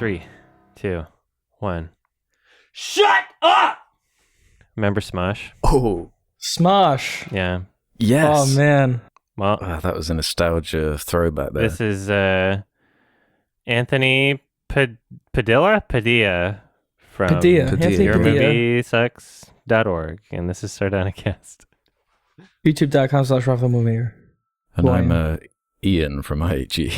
3, 2, 1. Shut up! Remember Smosh? Oh, Smosh. Yeah. yes. Oh man. Well, That was a nostalgia throwback there. this is Anthony Padilla from Anthony Padilla. yourmoviesucks.org, and this is Sardonicast. YouTube.com/RafaMoonmaker. And I'm Ian from IHE.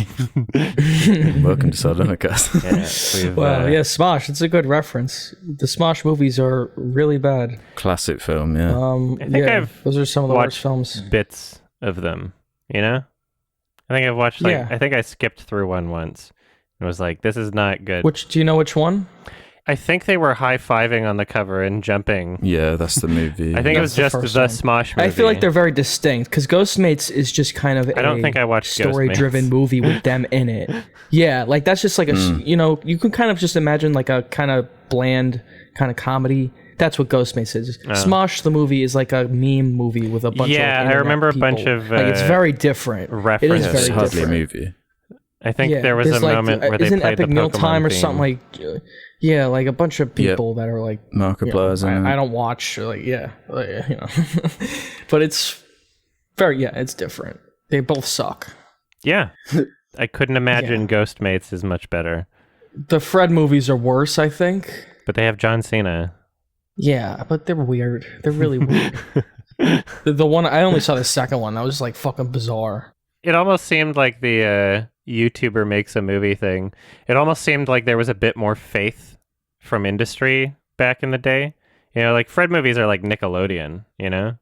Welcome to Sardonicast. Yeah, Well, yeah, Smosh. It's a good reference. The Smosh movies are really bad. Classic film, yeah. I think I've those are some of the worst watched films. bits of them, you know? I think I've watched, I think I skipped through one once and was like, this is not good. Do you know which one? I think they were high-fiving on the cover and jumping. Yeah, that's the movie. I think it was just the Smosh movie. I feel like they're very distinct because Ghostmates is just kind of I don't think I watched story-driven movie with them in it. Yeah, like that's just like you can kind of just imagine like a kind of bland kind of comedy. That's what Ghostmates is. Smosh the movie is like a meme movie with a bunch of I remember a bunch of like it's very different. References. It is very it's hardly different. a movie. I think there was a moment where they isn't played Epic the Meal Pokemon Time or theme. something like like a bunch of people that are like Markiplier's in it. I don't watch but it's very it's different. They both suck. Yeah. I couldn't imagine Ghostmates is much better. The Fred movies are worse, I think. But they have John Cena. Yeah, but they're weird. They're really weird. The one I only saw the second one. That was like fucking bizarre. It almost seemed like the YouTuber makes a movie thing. It almost seemed like there was a bit more faith from industry back in the day. You know, like Fred movies are like Nickelodeon, you know?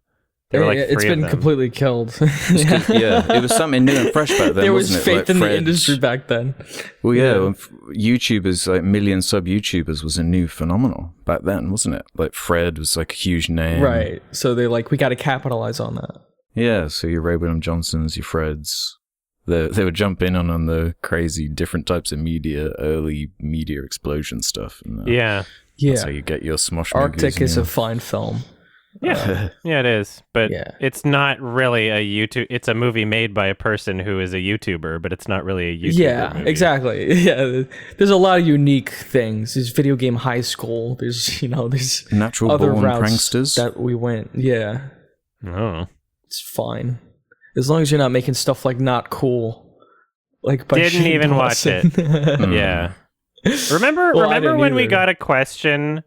There were like It's 3 of been them. completely killed. It was something new and fresh back then, There was wasn't it? faith Like in the Fred's- industry back then. Well, when YouTubers, like million sub YouTubers, was a new phenomenon back then, wasn't it? Like Fred was like a huge name, Right. So they we got to capitalize on that. Yeah, so your Ray William Johnsons, your Freds, they would jump in on the crazy different types of media, early media explosion stuff. And, that's how you get your Smosh movies. Arctic is a fine film. Yeah, it is. But Yeah. it's not really a YouTube. It's a movie made by a person who is a YouTuber, but it's not really a YouTuber Yeah, movie. exactly. Yeah, there's a lot of unique things. There's Video Game High School. There's there's Natural other Born routes Pranksters. that we went. Yeah, Oh. it's fine as long as you're not making stuff like Not Cool. Like by Didn't Shane even watch Dawson. Yeah. Remember Well, I remember didn't when we either. got a question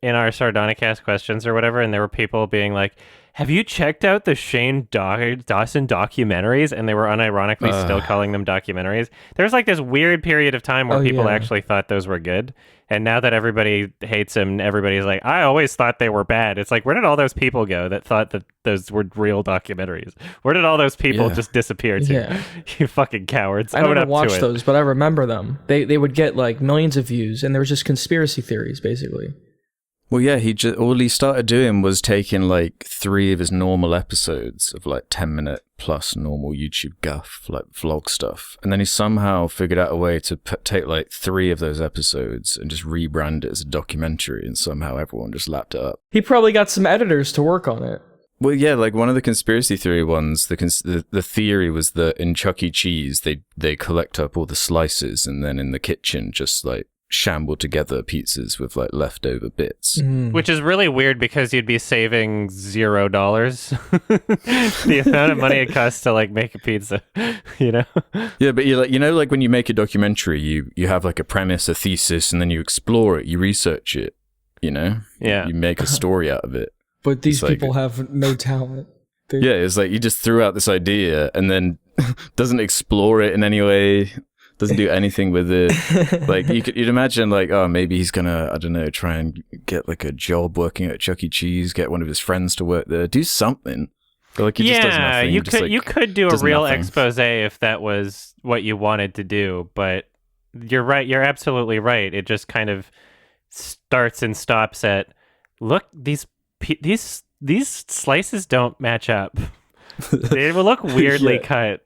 in our Sardonicast questions or whatever, and there were people being like, have you checked out the Shane Dawson documentaries? And they were unironically still calling them documentaries. There's like this weird period of time where people actually thought those were good. And now that everybody hates him, everybody's like, I always thought they were bad. It's like, where did all those people go that thought that those were real documentaries? Where did all those people just disappear to? Yeah. You fucking cowards. I Own never up to watched it. those, but I remember them. They would get like millions of views, and there was just conspiracy theories basically. Well, yeah, all he started doing was taking like 3 of his normal episodes of like 10-minute plus normal YouTube guff, like vlog stuff. And then he somehow figured out a way to take like 3 of those episodes and just rebrand it as a documentary. And somehow everyone just lapped it up. He probably got some editors to work on it. Well, yeah, like one of the conspiracy theory ones, the theory was that in Chuck E. Cheese, they collect up all the slices and then in the kitchen just like shamble together pizzas with like leftover bits. Which is really weird because you'd be saving $0. The amount of money it costs to like make a pizza, you know? Yeah, but you're like, like when you make a documentary, you have like a premise, a thesis, and then you explore it, you research it, Yeah. You make a story out of it. But these It's people have no talent. Yeah, it's like you just threw out this idea and then doesn't explore it in any way. Doesn't do anything with it. Like you'd imagine like, oh, maybe he's gonna, I don't know, try and get like a job working at Chuck E. Cheese, get one of his friends to work there, do something. But like he just does nothing. you could do a does real nothing. expose if that was what you wanted to do, but you're right. You're absolutely right. It just kind of starts and stops at, look, these slices don't match up. They will look weirdly cut,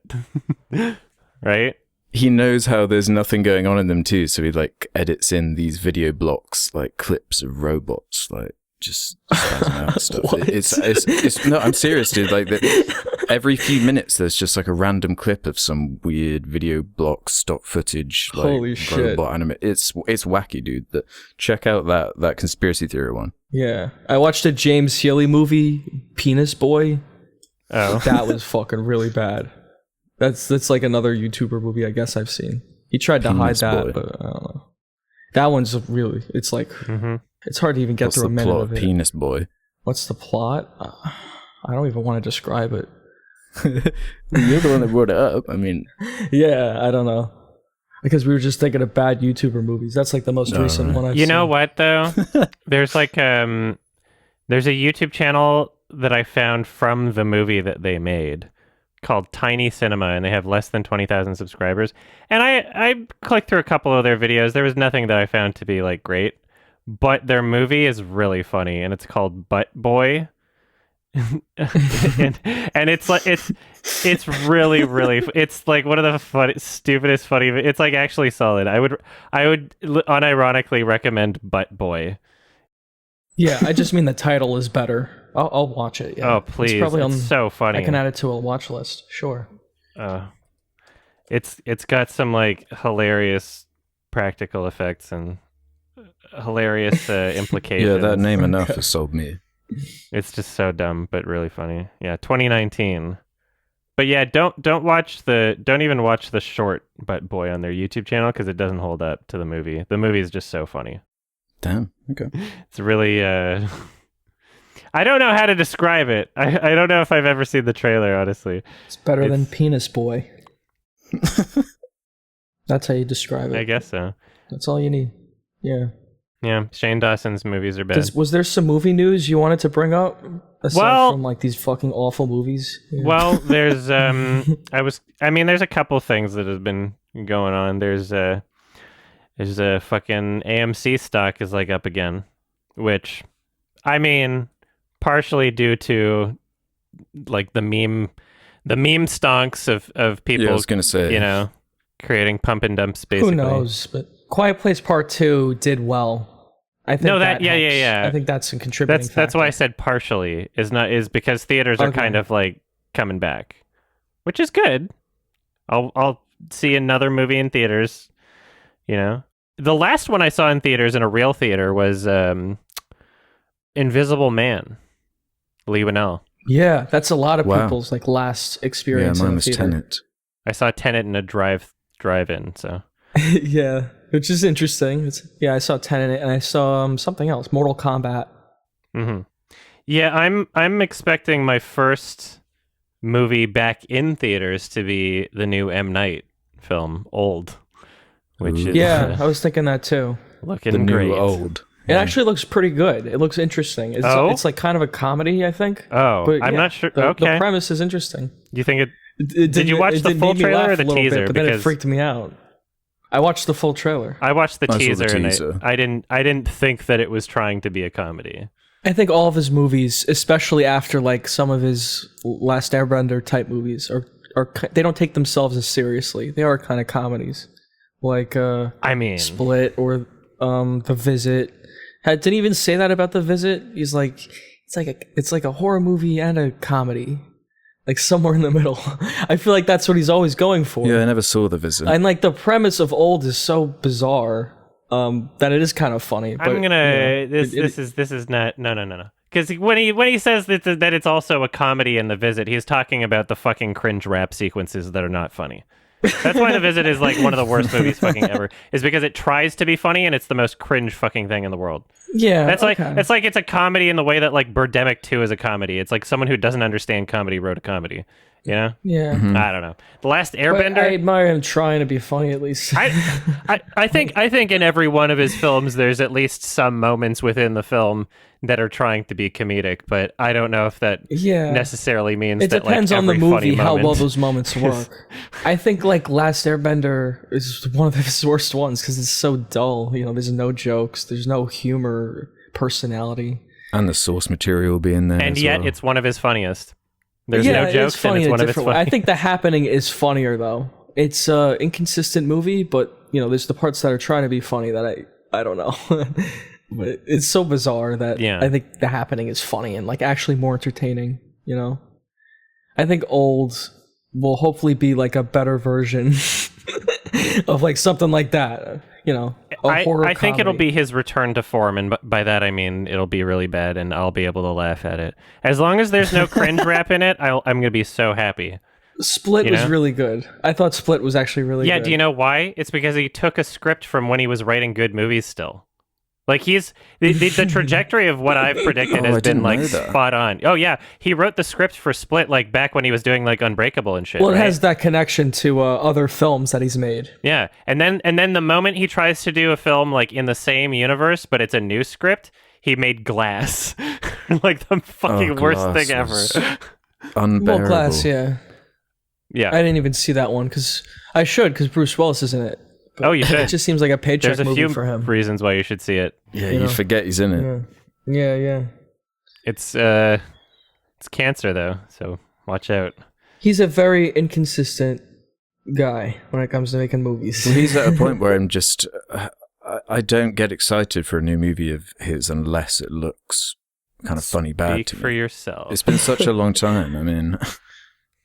right? He knows how there's nothing going on in them too, so he like edits in these video blocks, like clips of robots, like just spazzing out and stuff. What? It's no, I'm serious, dude. Like every few minutes, there's just like a random clip of some weird video block stock footage, like Holy shit. robot anime. It's wacky, dude. Check out that conspiracy theory one. Yeah, I watched a James Healy movie, Penis Boy. Oh, That was fucking really bad. That's like another YouTuber movie I guess I've seen. He tried to hide Penis that, Boy. but I don't know. That one's really, it's like, it's hard to even get What's through the a minute plot of of it. Penis Boy? What's the plot? I don't even want to describe it. You're the one that brought it up. I mean, Yeah, I don't know. Because we were just thinking of bad YouTuber movies. That's like the most recent one I've seen. you know what though? There's like there's a YouTube channel that I found from the movie that they made called Tiny Cinema, and they have less than 20,000 subscribers. And I clicked through a couple of their videos. There was nothing that I found to be like great, but their movie is really funny, and it's called Butt Boy. and it's like it's really it's like one of the stupidest funny. It's like actually solid. I would unironically recommend Butt Boy. Yeah, I just mean the title is better. I'll watch it. Yeah. Oh please, It's probably it's so funny. I can add it to a watch list. Sure. It's got some like hilarious practical effects and hilarious implications. yeah, that name enough has sold me. It's just so dumb, but really funny. Yeah, 2019. But yeah, don't even watch the short Butt Boy on their YouTube channel because it doesn't hold up to the movie. The movie is just so funny. Damn. Okay. It's really I don't know how to describe it. I don't know if I've ever seen the trailer, honestly. It's better than Penis Boy. That's how you describe it. I guess so. That's all you need. Yeah. Yeah, Shane Dawson's movies are bad. Was there some movie news you wanted to bring up aside from like these fucking awful movies? Yeah. Well, there's there's a couple things that have been going on. There's a fucking AMC stock is like up again, which I mean partially due to like the meme stonks of people, Yeah, I was gonna say, creating pump and dumps basically. Who knows? But Quiet Place Part 2 did well. I think that helps. I think that's a contributing factor. That's why I said partially is because theaters are kind of like coming back, which is good. I'll see another movie in theaters, The last one I saw in theaters in a real theater was Invisible Man, Lee Winnell. Yeah, that's a lot of people's like last experience mine in the was theater. Tenet. I saw Tenet in a drive-in, so Yeah, which is interesting. I saw Tenet and I saw something else, Mortal Kombat. Mm-hmm. Yeah, I'm expecting my first movie back in theaters to be the new M. Night film, Old, which is I was thinking that too. looking The great. new Old. It actually looks pretty good. It looks interesting. It's like kind of a comedy, I think. Oh, But I'm not sure. The Okay, premise is interesting. you think it? Did you watch the full trailer or the teaser? But then it Because- freaked me out. I watched the full trailer. I watched the I saw the teaser, teaser. and I didn't think that it was trying to be a comedy. I think all of his movies, especially after like some of his Last Airbender type movies, are they don't take themselves as seriously. They are kind of comedies, like I mean, Split or The Visit. Didn't he even say that about The Visit? He's like, it's like a horror movie and a comedy, like somewhere in the middle. I feel like that's what he's always going for. Yeah, I never saw The Visit. And like the premise of Old is so bizarre that it is kind of funny. But, I'm gonna. This is not. No. Because when he says that it's also a comedy in The Visit, he's talking about the fucking cringe rap sequences that are not funny. That's why The Visit is like one of the worst movies fucking ever. Is because it tries to be funny and it's the most cringe fucking thing in the world. Yeah, That's okay. like it's a comedy in the way that like Birdemic 2 is a comedy. It's like someone who doesn't understand comedy wrote a comedy. Yeah. I don't know. The Last But Airbender. I admire him trying to be funny at least. I think in every one of his films there's at least some moments within the film that are trying to be comedic, but I don't know if that necessarily means it that depends like, on the every funny movie how moment well those moments work. I think like Last Airbender is one of his worst ones because it's so dull. There's no jokes, there's no humor, personality, and the source material being there. And as yet well. it's one of his funniest. There's no jokes, it's funny and it's in a one of his different way. funniest. I think The Happening is funnier though. It's a inconsistent movie, but there's the parts that are trying to be funny that I don't know. But it's so bizarre that Yeah. I think The Happening is funny and like actually more entertaining, you know? I think Old will hopefully be like a better version of like something like that, you know, a horror I think it'll comedy. be his return to form, and by that I mean it'll be really bad, and I'll be able to laugh at it. As long as there's no cringe rap in it, I'm gonna be so happy. Split You was know? really good. I thought Split was actually really Yeah, good. do you know why? It's because he took a script from when he was writing good movies still. Like he's the trajectory of what I've predicted Oh, has I been didn't like know that. spot on. Oh yeah, he wrote the script for Split like back when he was doing like Unbreakable and shit. Well, it right? has that connection to other films that he's made. Yeah, and then the moment he tries to do a film like in the same universe, but it's a new script, he made Glass, like the fucking worst Glass thing was ever. Unbearable. Well, Glass, yeah. Yeah. I didn't even see that one because I should because Bruce Willis is in it. But Oh, you it should. just seems like a paycheck There's a movie few for him. reasons why you should see it. Yeah, You you know? forget he's in it. Yeah. It's cancer though, so watch out. He's a very inconsistent guy when it comes to making movies. Well, he's at a point where I'm just, I don't get excited for a new movie of his unless it looks kind of funny bad Speak to for me. yourself. It's been such a long time. I mean,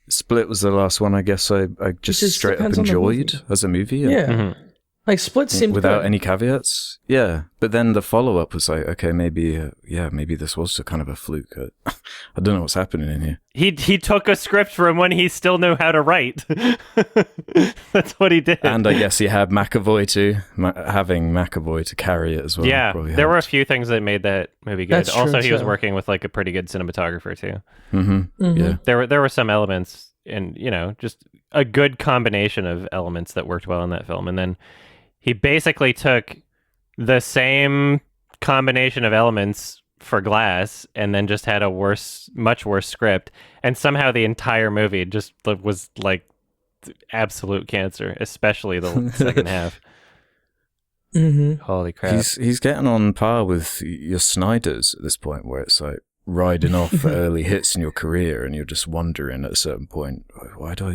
Split was the last one I guess I just just straight up depends on the enjoyed movie. as a movie. Yeah. Mhm. Like Split seemed Without good. any caveats. Yeah. But then the follow-up was like, okay, maybe, maybe this was a kind of a fluke. I don't know what's happening in here. He took a script from when he still knew how to write. That's what he did. And I guess he had McAvoy too. Having McAvoy to carry it as well. yeah, probably there were a helped. few things that made that movie good. That's true, Also, he was too. working with like a pretty good cinematographer too. Mhm. Yeah. There were some elements, and just a good combination of elements that worked well in that film. And then he basically took the same combination of elements for Glass, and then just had a much worse script. And somehow the entire movie just was like absolute cancer, especially the second half. Mhm. Holy crap! He's getting on par with your Snyders at this point, where it's like riding off early hits in your career, and you're just wondering at a certain point, why do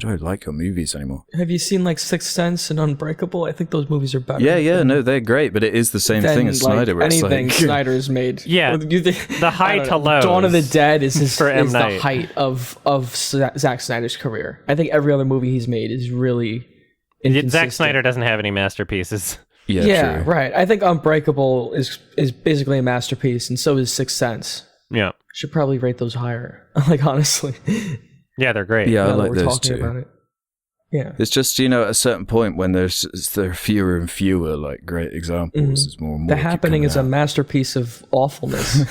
I like your movies anymore? Have you seen like Sixth Sense and Unbreakable? I think those movies are better. Yeah, no, they're great, but it is the same thing as Snyder. Where it's anything like, Snyder's made. Yeah, You think- the high I don't to know. lows Dawn of the Dead is for M. is Night. the height of Zack Snyder's career. I think every other movie he's made is really inconsistent. Zack Snyder doesn't have any masterpieces. Yeah, true. right. I think Unbreakable is basically a masterpiece, and so is Sixth Sense. Yeah, Should probably rate those higher. Like honestly, yeah, they're great. Yeah, I now that like we're those talking two. about it. Yeah. It's just, at a certain point when there are fewer and fewer like great examples. There's more and more. The keep Happening is a coming masterpiece of awfulness.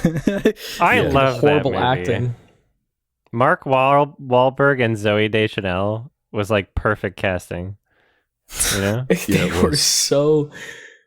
I Yeah. love Horrible that movie. acting. Mark Wahlberg and Zooey Deschanel was like perfect casting. You know? Yeah, They it were was. so.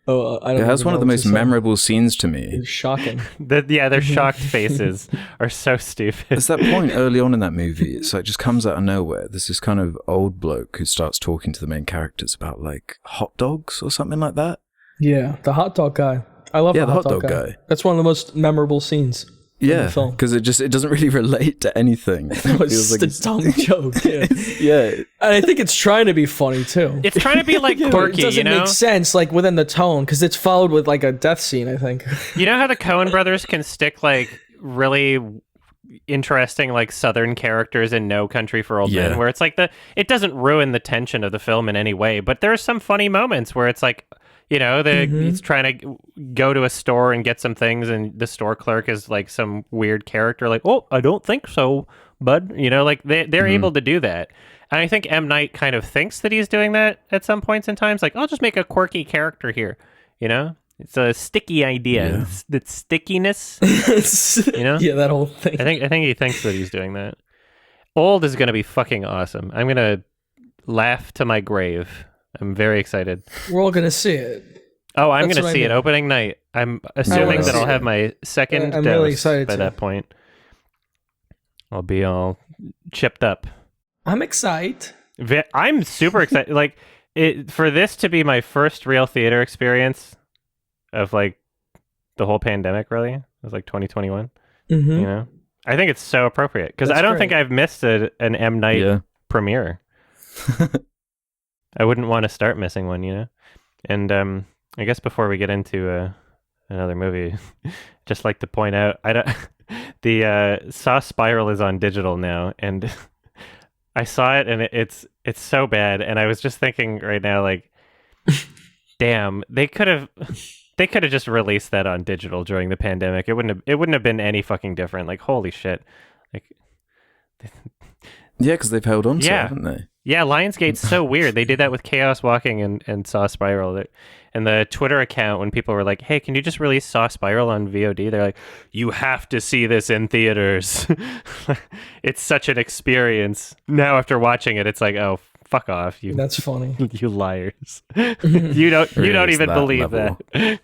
Oh, I don't. It has even one of know the what most to say. memorable scenes to me. It's shocking. Their shocked faces are so stupid. There's that point early on in that movie. It's like just comes out of nowhere. There's this kind of old bloke who starts talking to the main characters about like hot dogs or something like that. Yeah, the hot dog guy. I love Yeah, the hot dog guy. That's one of the most memorable scenes. Yeah, the film. because it doesn't really relate to anything. It It was feels like just a dumb joke. Yeah. yeah, And I think it's trying to be funny too. It's trying to be like quirky, It doesn't make sense like within the tone because it's followed with like a death scene. I think. You know how the Coen brothers can stick like really interesting like Southern characters in No Country for Old Yeah. Men, where it's like it doesn't ruin the tension of the film in any way, but there are some funny moments where it's like, he's trying to go to a store and get some things, and the store clerk is like some weird character, like, "Oh, I don't think so, bud." Like they're able to do that. And I think M. Night kind of thinks that he's doing that at some points in times. Like, I'll just make a quirky character here. It's a sticky idea. Yeah. It's the stickiness. Yeah, that whole thing. I think he thinks that he's doing that. Old is going to be fucking awesome. I'm going to laugh to my grave. I'm very excited. We're all gonna see it. Oh, I'm That's going to what I see it mean. opening night. I'm assuming wanna that I'll see have it. my second I'm dose really excited by to. that point. I'll be all chipped up. I'm excited. I'm super excited. Like for this to be my first real theater experience of like the whole pandemic. Really, it was like 2021. Mm-hmm. I think it's so appropriate because That's I don't great. think I've missed an M. Night yeah. premiere. I wouldn't want to start missing one, And I guess before we get into another movie. Just like to point out, I don't. The Saw Spiral is on digital now, and I saw it, and it's so bad. And I was just thinking right now, like, damn, they could have just released that on digital during the pandemic. It wouldn't have been any fucking different. Like, holy shit, like. Yeah, because they've held on to it, haven't they? Yeah, Lionsgate's so weird. They did that with Chaos Walking and Saw Spiral. And the Twitter account, when people were like, hey, can you just release Saw Spiral on VOD? They're like, you have to see this in theaters. It's such an experience. Now, after watching it, it's like, oh, fuck off. That's funny. You liars. You don't even believe level. that.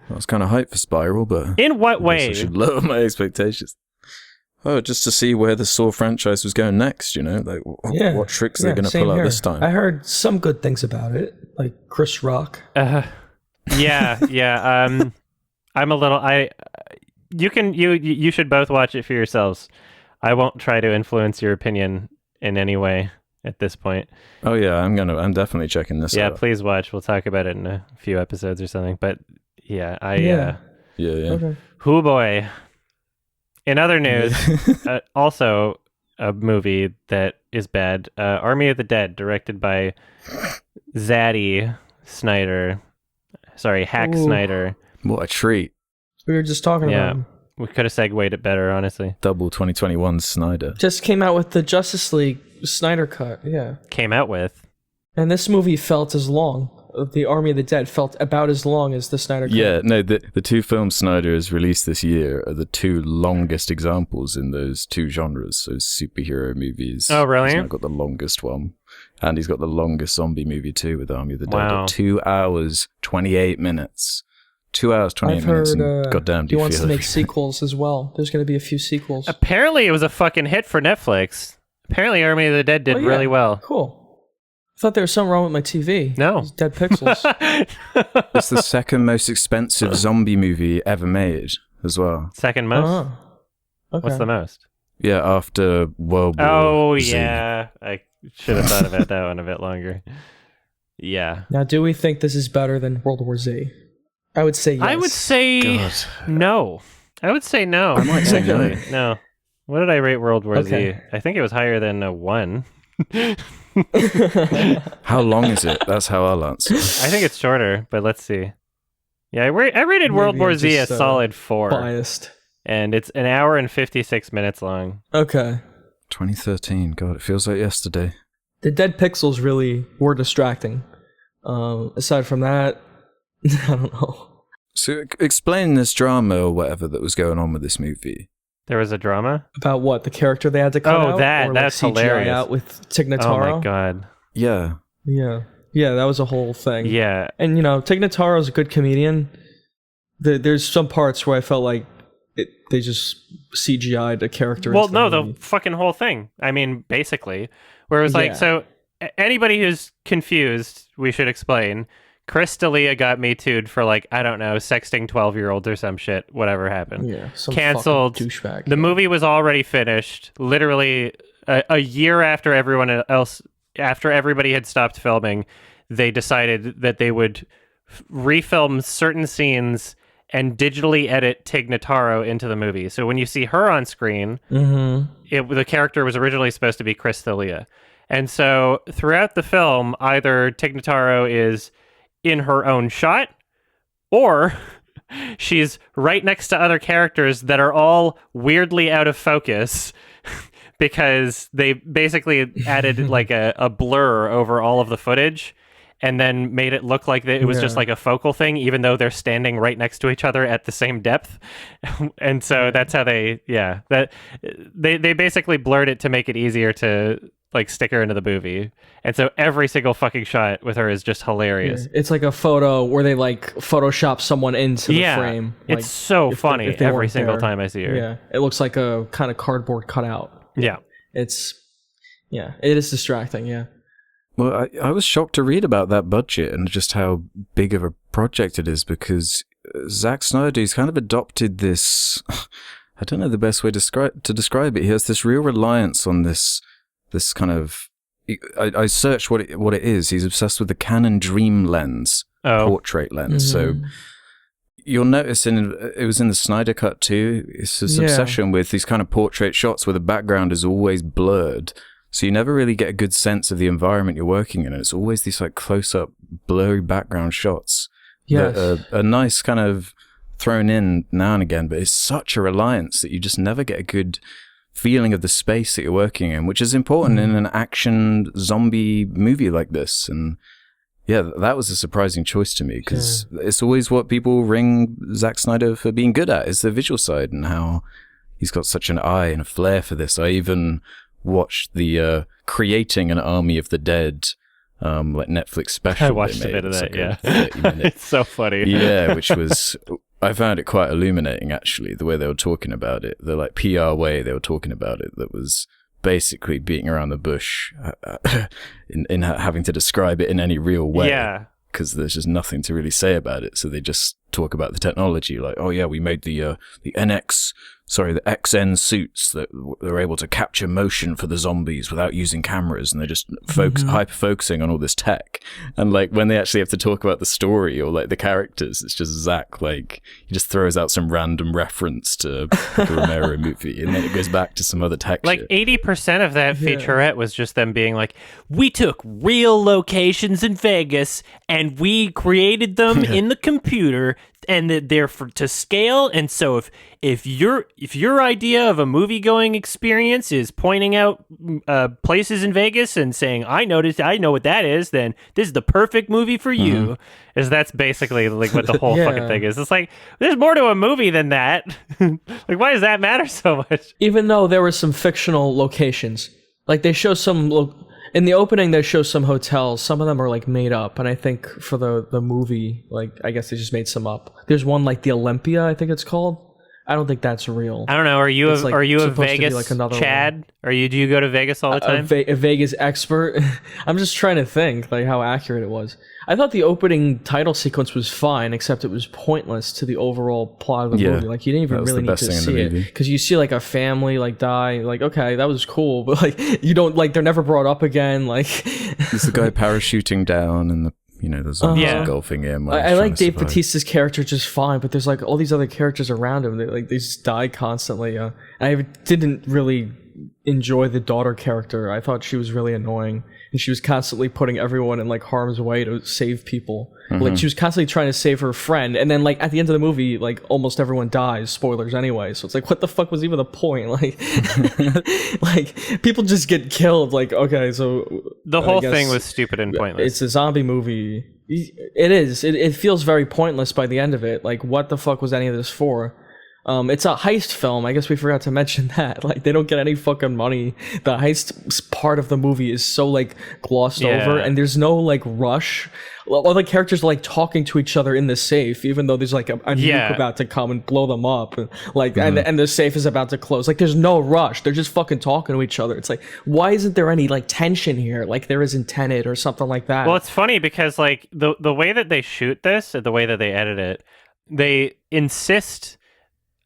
I was kind of hyped for Spiral, but... In what way? I should lower my expectations. Oh, just to see where the Saw franchise was going next, you know? Like, what tricks they're going to pull out this time. I heard some good things about it, like Chris Rock. Yeah. I'm a little... You should both watch it for yourselves. I won't try to influence your opinion in any way at this point. Oh, yeah, I'm definitely checking this out. Yeah, please watch. We'll talk about it in a few episodes or something. But, yeah, Yeah. Okay. Hoo boy. In other news, also a movie that is bad, Army of the Dead, directed by Zaddy Snyder. Sorry, Hack Snyder. What a treat. We were just talking about him. We could have segued it better, honestly. Double 2021 Snyder. Just came out with the Justice League Snyder cut, yeah. Came out with. And this movie felt as long. The Army of the Dead felt about as long as the Snyder cut. Yeah, no, the two films Snyder has released this year are the two longest examples in those two genres, those superhero movies. Oh, really? He's got the longest one. And he's got the longest zombie movie too with Army of the Dead. Wow. 2 hours, 28 minutes. 2 hours, 28 minutes, and goddamn, do he you wants feel to make everything. sequels as well. There's going to be a few sequels. Apparently, it was a fucking hit for Netflix. Apparently, Army of the Dead did really well. Cool. I thought there was something wrong with my TV. No. It's dead pixels. It's the second most expensive zombie movie ever made as well. Second most? Okay. What's the most? Yeah, after World War Oh, Z. yeah. I should have thought about that one a bit longer. Yeah. Now, do we think this is better than World War Z? I would say yes. I would say no. I would say no. I might say no. No. What did I rate World War Z? Okay. I think it was higher than a 1. How long is it? That's how I'll answer. I think it's shorter, but let's see. Yeah, I rated World Maybe War I'm Z a just, solid 4. Biased. And it's an hour and 56 minutes long. Okay. 2013. God, it feels like yesterday. The dead pixels really were distracting. Aside from that, I don't know. So explain this drama or whatever that was going on with this movie. There was a drama? About what? The character they had to cut out? that. Or That's like CGI hilarious. out with Tig Notaro? Oh my god. Yeah. Yeah. Yeah, that was a whole thing. Yeah. And, you know, Tig Notaro's a good comedian. There's some parts where I felt like they just CGI'd a character. Well, into no, the the fucking whole thing. I mean, basically. Where it was like, Yeah. so anybody who's confused, we should explain. Chris D'Elia got Me Too'd for like, I don't know, sexting 12-year-olds or some shit, whatever happened. Yeah, some Canceled. fucking douchebag. The movie was already finished, literally a year after after everybody had stopped filming. They decided that they would refilm certain scenes and digitally edit Tig Notaro into the movie. So when you see her on screen, the character was originally supposed to be Chris D'Elia. And so throughout the film, either Tig Notaro is in her own shot, or she's right next to other characters that are all weirdly out of focus because they basically added like a blur over all of the footage and then made it look like it was just like a focal thing, even though they're standing right next to each other at the same depth. And so that's how they basically blurred it to make it easier to like stick her into the movie. And so every single fucking shot with her is just hilarious. Yeah. It's like a photo where they like Photoshop someone into the frame. Like, it's so funny if they every weren't single there. time I see her. Yeah, it looks like a kind of cardboard cutout. Yeah. It is distracting, yeah. Well, I was shocked to read about that budget and just how big of a project it is, because Zack Snyder, he's kind of adopted this, I don't know the best way to describe it. He has this real reliance on this kind of, I searched what it is. He's obsessed with the Canon Dream lens, portrait lens. So you'll notice it was in the Snyder Cut too. It's this obsession with these kind of portrait shots where the background is always blurred. So you never really get a good sense of the environment you're working in. And it's always these like close-up, blurry background shots that are nice kind of thrown in now and again. But it's such a reliance that you just never get a good feeling of the space that you're working in, which is important in an action zombie movie like this. And yeah, that was a surprising choice to me because it's always what people ring Zack Snyder for being good at is the visual side and how he's got such an eye and a flair for this. I even watched the Creating an Army of the Dead like Netflix special. I watched a bit of that, It's so funny. Yeah, which was, I found it quite illuminating actually, the way they were talking about it, the like PR way they were talking about it that was basically beating around the bush in having to describe it in any real way. Yeah. Because there's just nothing to really say about it. So they just talk about the technology like, oh yeah, we made the XN suits that were able to capture motion for the zombies without using cameras, and they're just hyper focusing on all this tech. And like when they actually have to talk about the story or like the characters, it's just Zach, like he just throws out some random reference to the Romero movie, and then it goes back to some other tech. Like 80% of that featurette was just them being like, we took real locations in Vegas and we created them in the computer, and they're to scale. And so if your idea of a movie going experience is pointing out places in Vegas and saying, I know what that is, then this is the perfect movie for you. Is that's basically like what the whole fucking thing is. It's like there's more to a movie than that. Like, why does that matter so much? Even though there were some fictional locations, like they show some in the opening, they show some hotels. Some of them are like made up, and I think for the movie, like I guess they just made some up. There's one like the Olympia, I think it's called. I don't think that's real. I don't know. Are you a Vegas like Chad? Do you go to Vegas all the time? A Vegas expert. I'm just trying to think like how accurate it was. I thought the opening title sequence was fine, except it was pointless to the overall plot of the movie. Like you didn't even really need to see it because you see like a family like die. Like okay, that was cool, but like you don't like they're never brought up again. Like there's the guy parachuting down and the zombies engulfing him. I like Dave Bautista's character just fine, but there's like all these other characters around him. They just die constantly. I didn't really enjoy the daughter character. I thought she was really annoying, and she was constantly putting everyone in like harm's way to save people. Like she was constantly trying to save her friend, and then like at the end of the movie, like almost everyone dies. Spoilers anyway. So it's like, what the fuck was even the point? Like, like people just get killed. Like okay, so the whole thing was stupid and pointless. It's a zombie movie. It is. It feels very pointless by the end of it. Like what the fuck was any of this for? It's a heist film. I guess we forgot to mention that. Like, they don't get any fucking money. The heist part of the movie is so, like, glossed over, and there's no, like, rush. All the characters are, like, talking to each other in the safe, even though there's, like, a nuke about to come and blow them up. And, like, and the safe is about to close. Like, there's no rush. They're just fucking talking to each other. It's like, why isn't there any, like, tension here? Like, there is in Tenet or something like that. Well, it's funny because, like, the way that they shoot this, the way that they edit it, they insist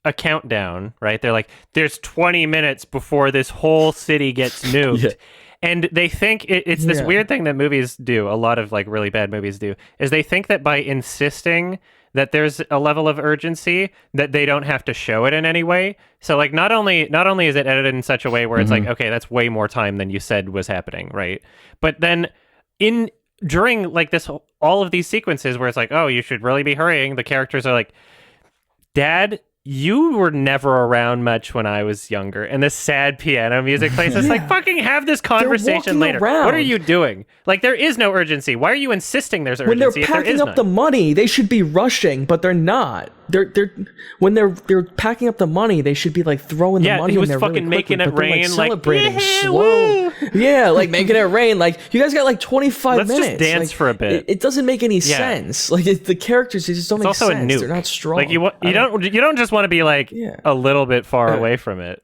a countdown, right? They're like, there's 20 minutes before this whole city gets nuked. And they think it's this weird thing that movies do, a lot of like really bad movies do, is they think that by insisting that there's a level of urgency that they don't have to show it in any way. So like not only is it edited in such a way where it's like, okay, that's way more time than you said was happening, right? But then during like this all of these sequences where it's like, oh, you should really be hurrying, the characters are like, Dad, you were never around much when I was younger, and this sad piano music plays. It's like, fucking have this conversation later. Around. What are you doing? Like, there is no urgency. Why are you insisting there's urgency? When they're packing up the money, they should be rushing, but they're not. When they're packing up the money, they should be like throwing the money. He was in there fucking really quickly, making it rain, like celebrating slow. Yeah, like making it rain. Like you guys got like 25 Let's minutes. Just dance like, for a bit. It doesn't make any sense. Like the characters, they just don't make sense. A nuke. They're not strong. Like you don't just want to be like a little bit far away from it.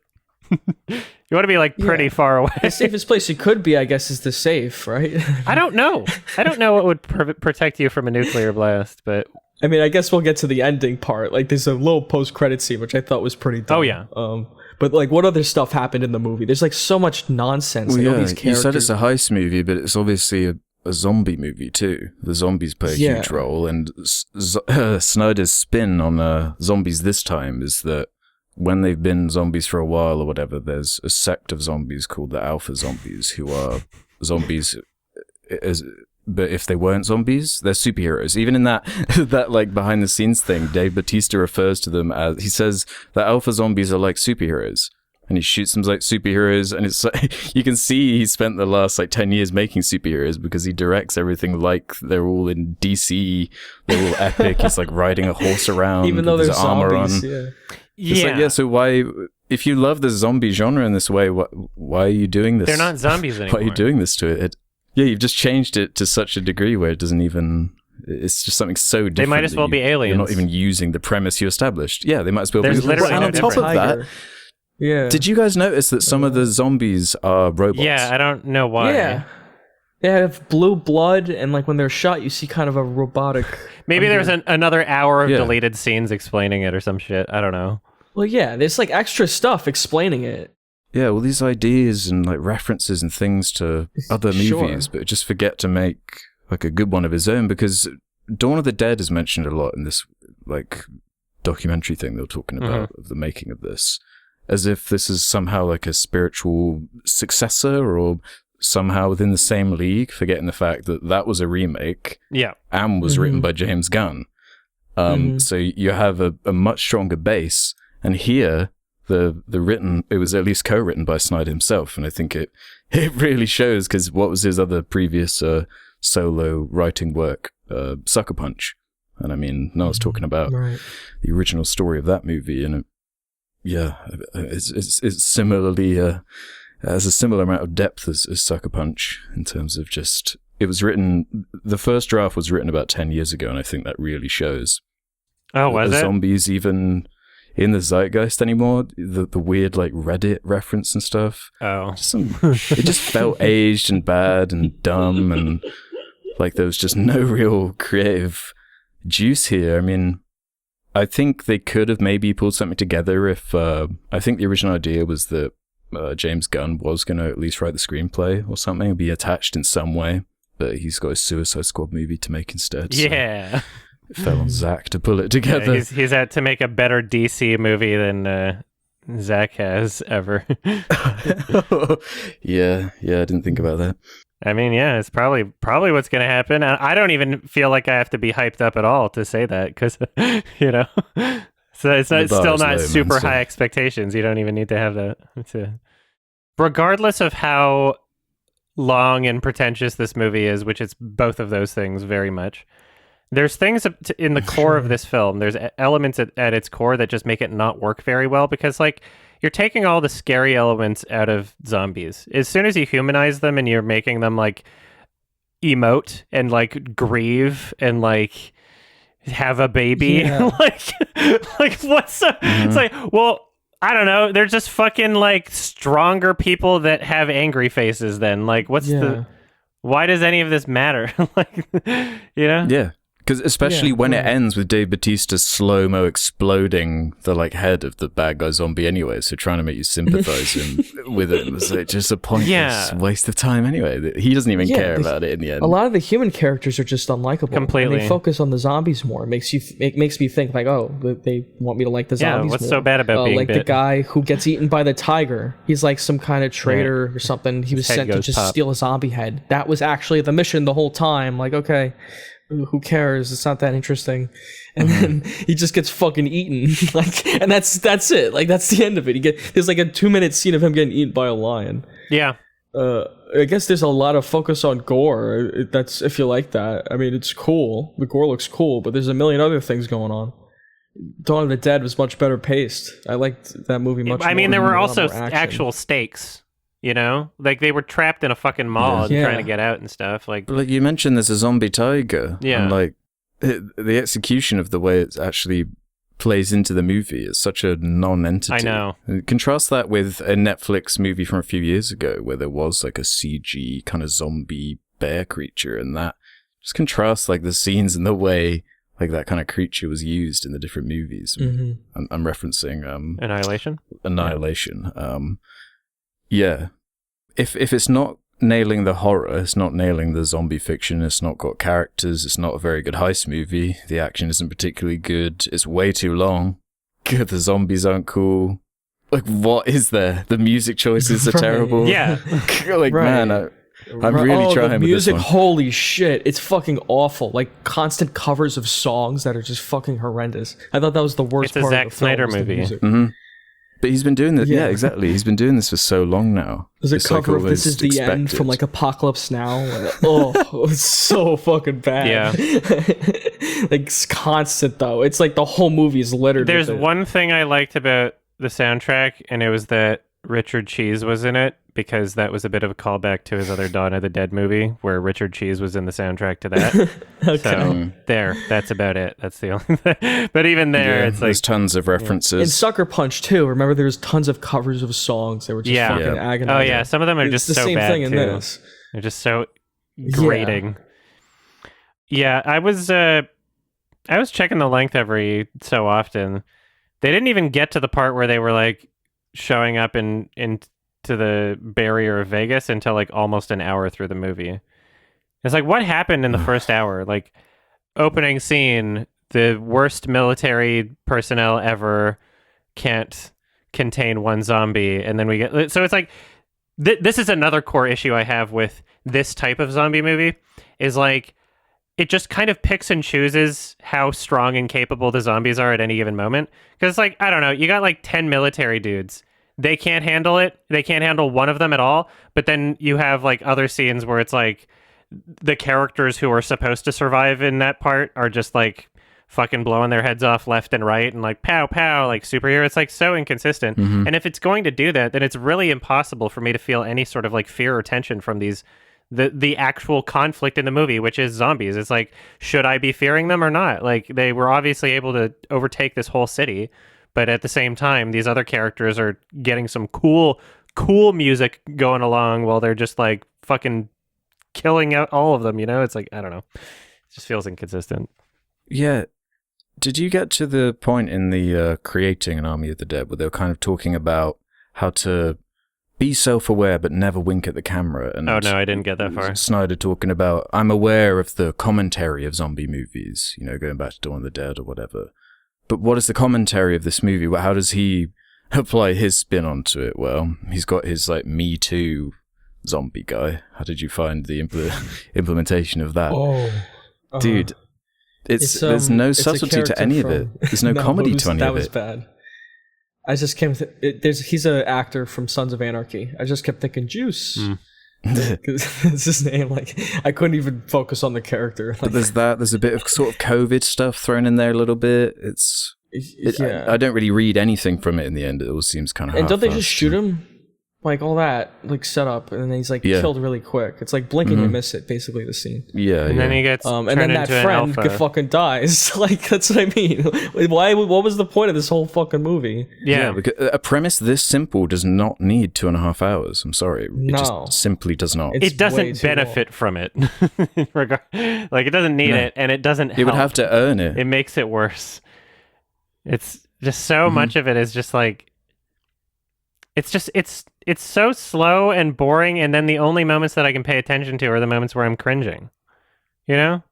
You want to be like pretty far away. The safest place you could be, I guess, is the safe, right? I don't know what would protect you from a nuclear blast, but I mean, I guess we'll get to the ending part. Like, there's a little post-credit scene, which I thought was pretty dumb. Oh, yeah. But, like, what other stuff happened in the movie? There's, like, so much nonsense. Well, like, all these characters. You said it's a heist movie, but it's obviously a zombie movie too. The zombies play a huge role, and Snyder's spin on zombies this time is that when they've been zombies for a while or whatever, there's a sect of zombies called the Alpha Zombies who are zombies but if they weren't zombies, they're superheroes. Even in that like behind the scenes thing, Dave Bautista refers to them as, he says that Alpha Zombies are like superheroes. And he shoots them like superheroes, and it's like, you can see he spent the last like 10 years making superheroes because he directs everything like they're all in DC, they're all epic. He's like riding a horse around, even though there's armor zombies. on. Yeah. So why, if you love the zombie genre in this way, why are you doing this? They're not zombies anymore. Why are you doing this to it? Yeah, you've just changed it to such a degree where it doesn't even. It's just something so different. They might as well be aliens. You're not even using the premise you established. Yeah, they might as well be. There's literally and no on top of that. Yeah. Did you guys notice that some of the zombies are robots? Yeah, I don't know why. Yeah. They have blue blood, and like when they're shot, you see kind of a robotic. Maybe there's another hour of deleted scenes explaining it or some shit. I don't know. Well, yeah, there's like extra stuff explaining it. Yeah, well, these ideas and like references and things to other movies, but just forget to make like a good one of his own, because Dawn of the Dead is mentioned a lot in this like documentary thing they were talking about of the making of this. As if this is somehow like a spiritual successor or somehow within the same league, forgetting the fact that that was a remake and was written by James Gunn. So you have a much stronger base. And here, it was at least co-written by Snyder himself. And I think it really shows, because what was his other previous solo writing work? Sucker Punch. And I mean, no one's talking about the original story of that movie, and it's similarly has a similar amount of depth as Sucker Punch in terms of just, it was written, the first draft was written about 10 years ago, and I think that really shows. Oh, was it? Zombies even in the zeitgeist anymore? The weird like Reddit reference and stuff. Oh, it just felt aged and bad and dumb, and like there was just no real creative juice here. I mean, I think they could have maybe pulled something together if I think the original idea was that James Gunn was going to at least write the screenplay or something, be attached in some way, but he's got a Suicide Squad movie to make instead. Yeah. So it fell on Zach to pull it together. Yeah, he's had to make a better DC movie than Zach has ever. Yeah, I didn't think about that. I mean, yeah, it's probably what's going to happen. I don't even feel like I have to be hyped up at all to say that, because, you know, so it's still not super high expectations. You don't even need to have that. Regardless of how long and pretentious this movie is, which it's both of those things very much, there's things in the core of this film. There's elements at its core that just make it not work very well, because like, you're taking all the scary elements out of zombies. As soon as you humanize them and you're making them like emote and like grieve and like have a baby, like what's it's like, well, I don't know. They're just fucking like stronger people that have angry faces then. Like, why does any of this matter? Like, you know? Yeah. Because especially when it ends with Dave Bautista's slow-mo exploding the like head of the bad guy zombie anyway, so trying to make you sympathize with it was like, just a pointless waste of time anyway. He doesn't even care about it in the end. A lot of the human characters are just unlikable. Completely. And they focus on the zombies more. It makes me think like, oh, they want me to like the zombies what's more. so bad about being like bit? The guy who gets eaten by the tiger. He's like some kind of traitor or something. He was sent to just steal a zombie head. That was actually the mission the whole time. Like, okay, who cares? It's not that interesting. And then he just gets fucking eaten. Like, and that's it. Like, that's the end of it. There's like a 2-minute scene of him getting eaten by a lion. Yeah. I guess there's a lot of focus on gore. That's, if you like that. I mean, it's cool. The gore looks cool, but there's a million other things going on. Dawn of the Dead was much better paced. I liked that movie much more. I mean, there were also actual stakes. You know, like they were trapped in a fucking mall and trying to get out and stuff. Like you mentioned, there's a zombie tiger. Yeah, and like the execution of the way it actually plays into the movie is such a non-entity. I know. And contrast that with a Netflix movie from a few years ago where there was like a CG kind of zombie bear creature, and that just contrasts like the scenes and the way like that kind of creature was used in the different movies. I'm referencing Annihilation. Yeah. If it's not nailing the horror. It's not nailing the zombie fiction. It's not got characters. It's not a very good heist movie. The action isn't particularly good. It's way too long. The zombies aren't cool. Like, what is there? The music choices are terrible. Yeah. Like, man, I'm really trying the with music, this one. holy shit. It's fucking awful. Like, constant covers of songs that are just fucking horrendous. I thought that was the worst It's a part Zack of the film. Snyder was the movie. music. Mm-hmm. But he's been doing this. Yeah, Yeah. exactly. He's been doing this for so long now. There's a It's like cover of This Is almost the End expected. from like Apocalypse Now. And, oh, it's so fucking bad. Yeah. Like, it's constant though. It's like the whole movie is littered There's with it. one thing I liked about the soundtrack, and it was that Richard Cheese was in it, because that was a bit of a callback to his other Dawn of the Dead movie, where Richard Cheese was in the soundtrack to that. Okay. So that's about it. That's the only thing. But even there, Yeah, it's like, there's tons of references. In Sucker Punch too, remember there's tons of covers of songs that were just Yeah. fucking Yeah. agonizing. oh yeah, some of them are It's just the so same bad thing in too. this. They're just so grating. Yeah, I was checking the length every so often. They didn't even get to the part where they were like showing up into the barrier of Vegas until like almost an hour through the movie. It's like, what happened in the first hour? Like, opening scene, the worst military personnel ever can't contain one zombie, and then we get... So it's like, this is another core issue I have with this type of zombie movie, is like, it just kind of picks and chooses how strong and capable the zombies are at any given moment. Because, like, I don't know, you got like 10 military dudes. They can't handle it. They can't handle one of them at all. But then you have like other scenes where it's like the characters who are supposed to survive in that part are just like fucking blowing their heads off left and right and like pow pow, like superhero. It's like so inconsistent. Mm-hmm. And if it's going to do that, then it's really impossible for me to feel any sort of like fear or tension from the actual conflict in the movie, which is zombies. It's like, should I be fearing them or not? Like, they were obviously able to overtake this whole city, but at the same time, these other characters are getting some cool music going along while they're just like fucking killing out all of them, you know? It's like, I don't know. It just feels inconsistent. Yeah. Did you get to the point in the creating an Army of the Dead where they were kind of talking about how to be self-aware but never wink at the camera? And Oh no, I didn't get that far. Snyder talking about, I'm aware of the commentary of zombie movies, you know, going back to Dawn of the Dead or whatever. But what is the commentary of this movie? How does he apply his spin onto it? Well, he's got his like Me Too zombie guy. How did you find the implementation of that? Dude, there's no it's a subtlety to character any of it. from- There's no comedy to any that of was it. bad. I just came he's an actor from Sons of Anarchy. I just kept thinking Juice. Because it's his name. Like, I couldn't even focus on the character. But there's a bit of sort of COVID stuff thrown in there a little bit. Yeah. I don't really read anything from it in the end. It all seems kind of And don't they just half-assed. shoot him? Like, all that, like, set up, and then he's, like, Yeah. killed really quick. It's like blink and you miss it, basically, the scene. Yeah, And yeah. then he gets And turned then that into an friend alpha. fucking dies. Like, that's what I mean. What was the point of this whole fucking movie? Yeah. Because a premise this simple does not need 2.5 hours. I'm sorry. It No. just simply does not. It's It way doesn't too benefit from it. Like, it doesn't need it, and it doesn't help. It would have to earn it. It makes it worse. It's just so much of it is just like, it's so slow and boring, and then the only moments that I can pay attention to are the moments where I'm cringing. You know?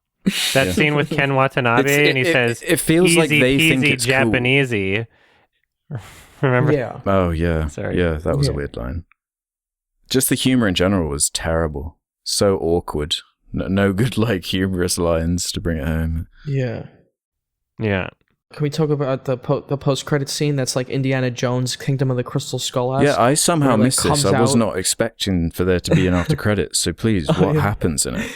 That scene with Ken Watanabe, and he says, it feels like "Easy they think peasy it's cool. Japanesey." Remember? Yeah. Oh, yeah. Sorry. Yeah, that was a Yeah. weird line. Just the humor in general was terrible. So awkward. No good, like, humorous lines to bring it home. Yeah. Yeah. Can we talk about the post-credit scene that's like Indiana Jones' Kingdom of the Crystal Skull? Yeah, I somehow where, like, missed this. comes I was out- not expecting for there to be an after credits. So please, what yeah. happens in it?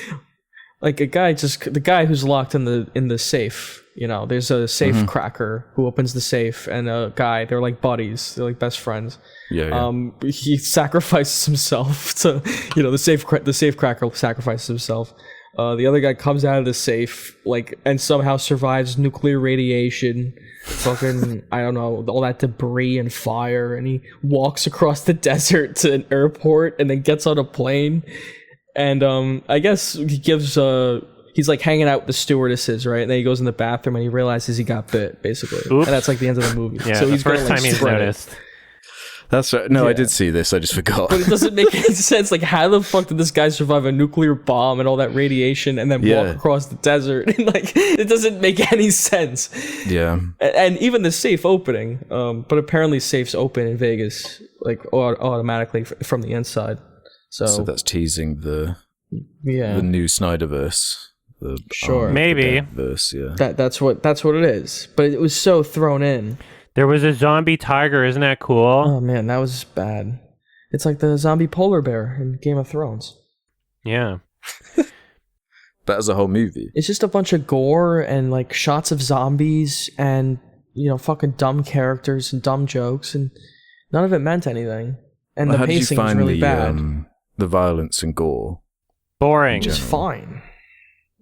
Like the guy who's locked in the safe. You know, there's a safe cracker who opens the safe, and a guy. They're like buddies. They're like best friends. Yeah. He sacrifices himself to, you know, the safe cracker sacrifices himself. The other guy comes out of the safe, like, and somehow survives nuclear radiation, fucking, I don't know, all that debris and fire, and he walks across the desert to an airport, and then gets on a plane, and I guess he gives he's like hanging out with the stewardesses, right? And then he goes in the bathroom and he realizes he got bit, basically. Oops. And that's like the end of the movie. Yeah, so the he's first gonna, like, time he's spread it. noticed. That's right. No, I Yeah. did see this. I just forgot. But it doesn't make any sense. Like, how the fuck did this guy survive a nuclear bomb and all that radiation and then walk across the desert? Like, it doesn't make any sense. Yeah. And even the safe opening, but apparently safes open in Vegas, like, automatically from the inside. So that's teasing the new Snyderverse. Maybe. Verse, yeah. That's what it is. But it was so thrown in. There was a zombie tiger. Isn't that cool? Oh man, that was bad. It's like the zombie polar bear in Game of Thrones. Yeah. That was a whole movie. It's just a bunch of gore and like shots of zombies and fucking dumb characters and dumb jokes, and none of it meant anything. And the pacing was really bad. The violence and gore? Boring. It's fine.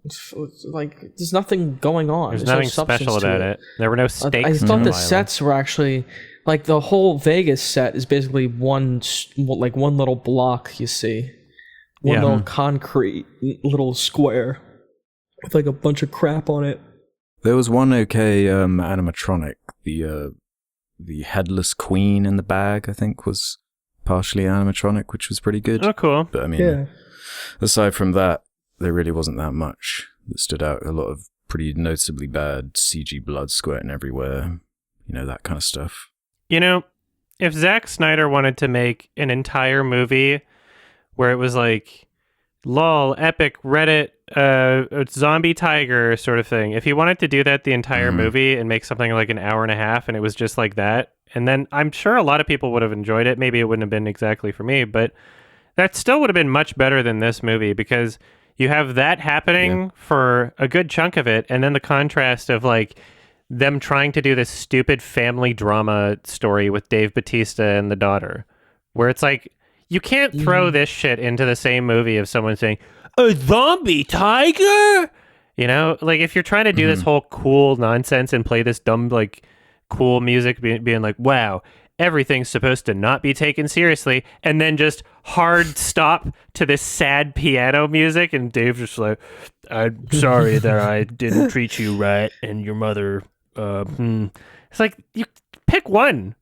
It's like there's nothing going on. There's nothing special about it. There were no stakes. I thought the sets were actually like the whole Vegas set is basically one little block. You see, one little concrete little square with like a bunch of crap on it. There was one animatronic. The headless queen in the bag, I think, was partially animatronic, which was pretty good. Oh, cool. But I mean, aside from that, there really wasn't that much that stood out. A lot of pretty noticeably bad CG blood squirting everywhere, that kind of stuff. If Zack Snyder wanted to make an entire movie where it was like, lol, epic Reddit, zombie tiger sort of thing, if he wanted to do that the entire movie and make something like an hour and a half and it was just like that, and then I'm sure a lot of people would have enjoyed it. Maybe it wouldn't have been exactly for me, but that still would have been much better than this movie, because you have that happening for a good chunk of it, and then the contrast of like them trying to do this stupid family drama story with Dave Bautista and the daughter, where it's like, you can't throw this shit into the same movie of someone saying, a zombie tiger? Like, if you're trying to do this whole cool nonsense and play this dumb, like, cool music, being like, wow, everything's supposed to not be taken seriously, and then just hard stop to this sad piano music, and Dave's just like, I'm sorry that I didn't treat you right, and your mother, It's like, you pick one.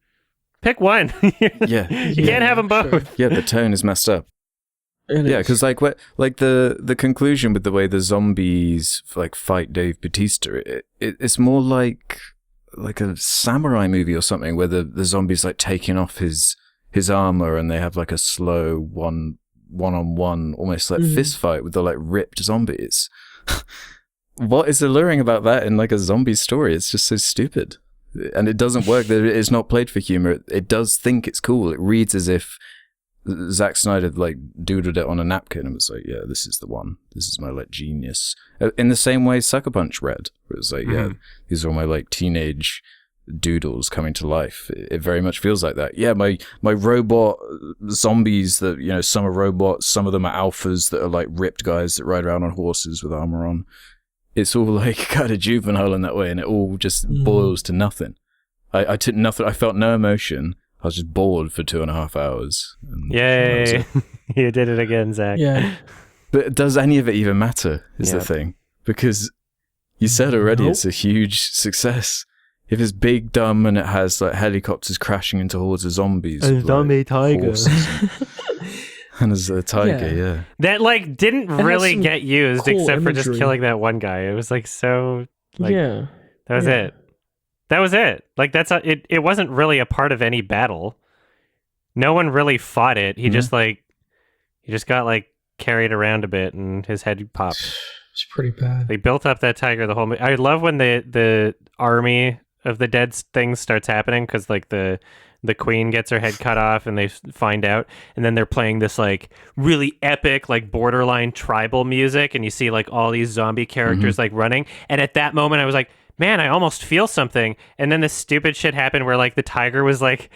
Pick one. You can't have them both. Sure. Yeah, the tone is messed up. Because the conclusion with the way the zombies like fight Dave Bautista, it's more like a samurai movie or something, where the zombies like taking off his armor and they have like a slow one-on-one almost like fist fight with the like ripped zombies. What is alluring about that in like a zombie story? It's just so stupid. And it doesn't work. It's not played for humor. It does think it's cool. It reads as if Zack Snyder like doodled it on a napkin and was like, yeah, this is the one. This is my like genius. In the same way Sucker Punch read, where it was like, yeah, these are all my like teenage doodles coming to life. It very much feels like that. Yeah, my robot zombies that, some are robots, some of them are alphas that are like ripped guys that ride around on horses with armor on. It's all like kind of juvenile in that way, and it all just boils to nothing. I took nothing. I felt no emotion. I was just bored for 2.5 hours. Yay! You did it again, Zach. Yeah. But does any of it even matter? Is the thing, because you said already it's a huge success. If it's big, dumb, and it has like helicopters crashing into hordes of zombies, a zombie tiger. And as a tiger, that like didn't really get used cool except for imagery. just killing that one guy. It was like so. Like, that was it. That was it. Like it wasn't really a part of any battle. No one really fought it. He just got like carried around a bit and his head popped. It's pretty bad. They built up that tiger the whole movie. I love when the army of the dead things starts happening, because like the queen gets her head cut off and they find out, and then they're playing this like really epic like borderline tribal music, and you see like all these zombie characters like running, and at that moment I was like, man, I almost feel something. And then this stupid shit happened where like the tiger was like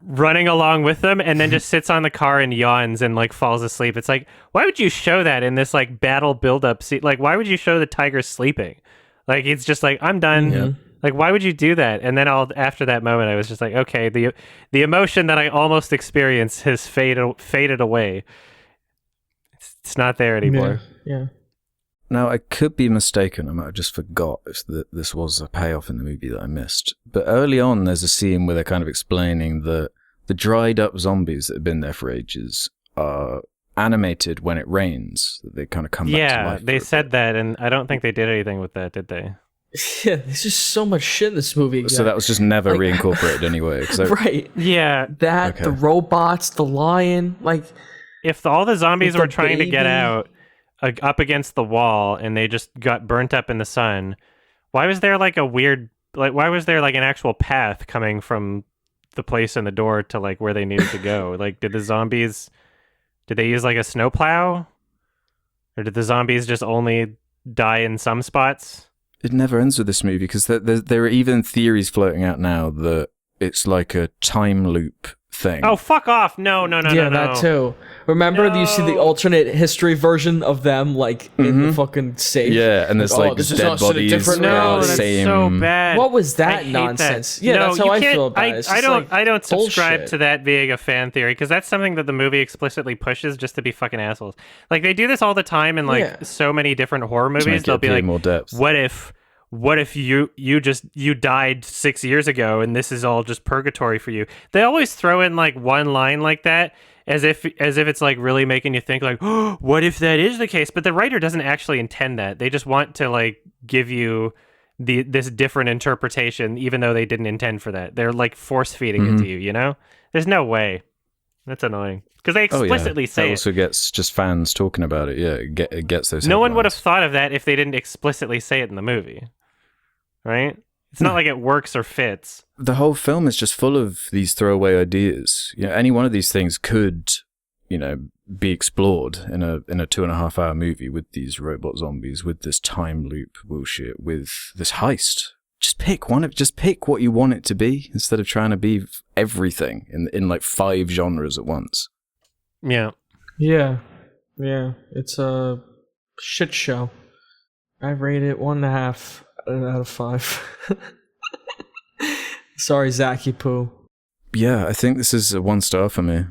running along with them and then just sits on the car and yawns and like falls asleep. It's like, why would you show that in this like battle buildup scene? Like, why would you show the tiger sleeping? Like, it's just like, I'm done. Like, why would you do that? And then after that moment, I was just like, okay, the emotion that I almost experienced has faded away. It's not there anymore. Yeah. Now, I could be mistaken. I might have just forgot if this was a payoff in the movie that I missed. But early on, there's a scene where they're kind of explaining that the dried up zombies that have been there for ages are animated when it rains. They kind of come back to Yeah, life. they said that, and I don't think they did anything with that, did they? Yeah, there's just so much shit in this movie. So that was just never reincorporated anyway. Right. Yeah. The robots, the lion, like... If all the zombies With were the trying to get baby. out up against the wall and they just got burnt up in the sun, why was there like why was there like an actual path coming from the place in the door to like where they needed to go? Like, did they use like a snowplow? Or did the zombies just only die in some spots? It never ends with this movie because there are even theories floating out now that it's like a time loop thing. Oh, fuck off. No. Yeah, that too. Remember, you see the alternate history version of them, like, in the fucking safe? Yeah, and there's like this is dead us in a bodies. different No, reality. that's same. so bad. What was I that hate nonsense? that. Yeah, No, that's how you I can't- feel about it. It's just I don't subscribe bullshit. to that being a fan theory because that's something that the movie explicitly pushes just to be fucking assholes. Like they do this all the time in like so many different horror To movies. make it They'll be appear like, more depth. what if you died 6 years ago and this is all just purgatory for you? They always throw in like one line like that as if it's like really making you think like, oh, what if that is the case? But the writer doesn't actually intend that. They just want to like give you this different interpretation, even though they didn't intend for that. They're like force feeding it to you. You know, there's no way. That's annoying because they explicitly that say also it. gets just fans talking about it. Yeah, it gets those. No one would have headlines. thought of that if they didn't explicitly say it in the movie, right? It's not like it works or fits. The whole film is just full of these throwaway ideas. You know, any one of these things could, be explored in a 2.5 hour movie with these robot zombies, with this time loop bullshit, with this heist. Just pick what you want it to be instead of trying to be everything in like 5 genres at once. Yeah. Yeah. It's a shit show. I rate it 1.5 out of 5. Sorry, Zachy Poo. Yeah, I think this is a 1-star for me.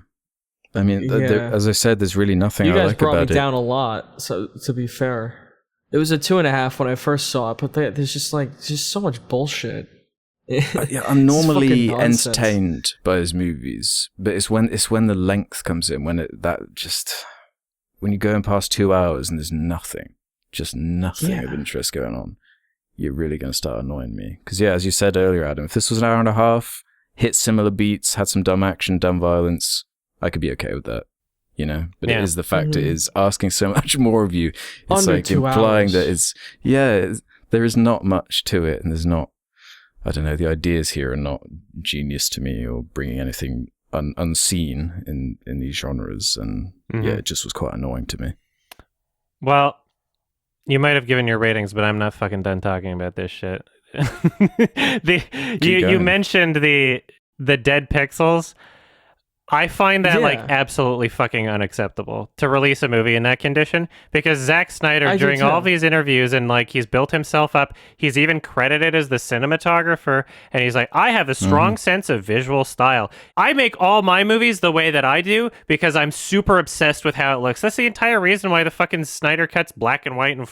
I mean, as I said, there's really nothing You I guys like brought about me it. down a lot, so to be fair. It was a 2.5 when I first saw it, but there's just so much bullshit. Yeah, I'm It's normally fucking nonsense. entertained by his movies, but it's when the length comes in, when you're going past 2 hours and there's nothing of interest going on, you're really going to start annoying me. Because as you said earlier, Adam, if this was an hour and a half, hit similar beats, had some dumb action, dumb violence, I could be okay with that. But it is the fact it is asking so much more of you. It's Under like 2 implying hours. that there is not much to it, and there's not. I don't know. The ideas here are not genius to me, or bringing anything unseen in these genres, and it just was quite annoying to me. Well, you might have given your ratings, but I'm not fucking done talking about this shit. You mentioned the dead pixels. I find that like absolutely fucking unacceptable to release a movie in that condition, because Zack Snyder, during all these interviews, and like he's built himself up, he's even credited as the cinematographer, and he's like, I have a strong sense of visual style. I make all my movies the way that I do because I'm super obsessed with how it looks. That's the entire reason why the fucking Snyder Cut's black and white and just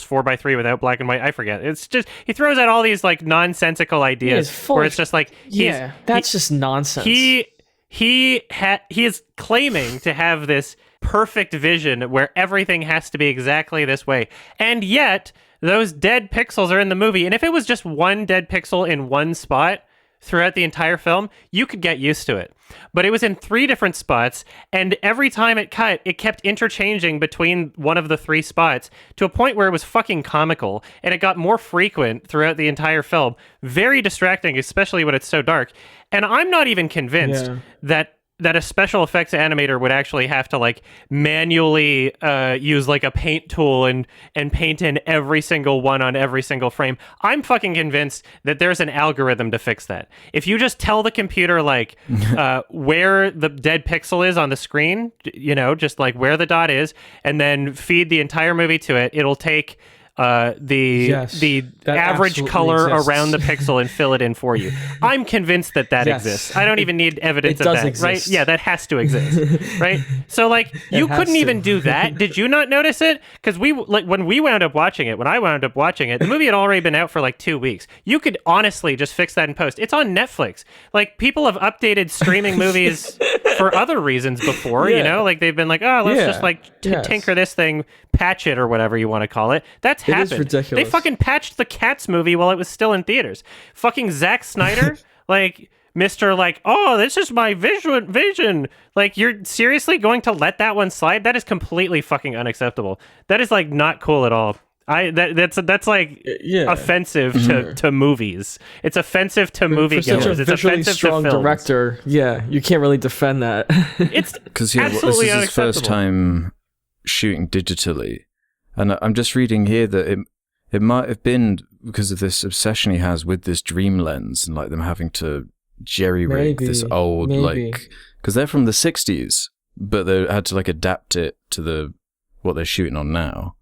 4:3 without black and white. I forget. It's just, he throws out all these like nonsensical ideas where it's just like, that's just nonsense. He is claiming to have this perfect vision where everything has to be exactly this way. And yet, those dead pixels are in the movie. And if it was just one dead pixel in one spot throughout the entire film, you could get used to it. But it was in 3 different spots, and every time it cut, it kept interchanging between one of the 3 spots to a point where it was fucking comical, and it got more frequent throughout the entire film. Very distracting, especially when it's so dark. And I'm not even convinced that a special effects animator would actually have to like manually use like a paint tool and paint in every single one on every single frame. I'm fucking convinced that there's an algorithm to fix that. If you just tell the computer like where the dead pixel is on the screen, just like where the dot is, and then feed the entire movie to it, it'll take the that average absolutely color exists. around the pixel and fill it in for you. I'm convinced that Yes. exists. I don't even need evidence It of does that, exist. right? Yeah, that has to exist, right? So like you has couldn't to. even do that. Did you not notice it? Because when I wound up watching it, the movie had already been out for like 2 weeks. You could honestly just fix that in post. It's on Netflix. Like people have updated streaming movies for other reasons before, you know, like they've been like, oh, let's just like tinker this thing, patch it or whatever you want to call it. That's happened. It is ridiculous. They fucking patched the Cats movie while it was still in theaters. Fucking Zack Snyder, like Mr. like, oh, this is my vision. Like, you're seriously going to let that one slide? That is completely fucking unacceptable. That is like not cool at all. That's like offensive to movies. It's offensive to moviegoers. Such a It's visually offensive strong to films. director. Yeah, you can't really defend that. It's Because absolutely this is his first unacceptable. time shooting digitally, and I'm just reading here that it might have been because of this obsession he has with this dream lens and like them having to jerry-rig this old like, because they're from the 60s, but they had to like adapt it to what they're shooting on now.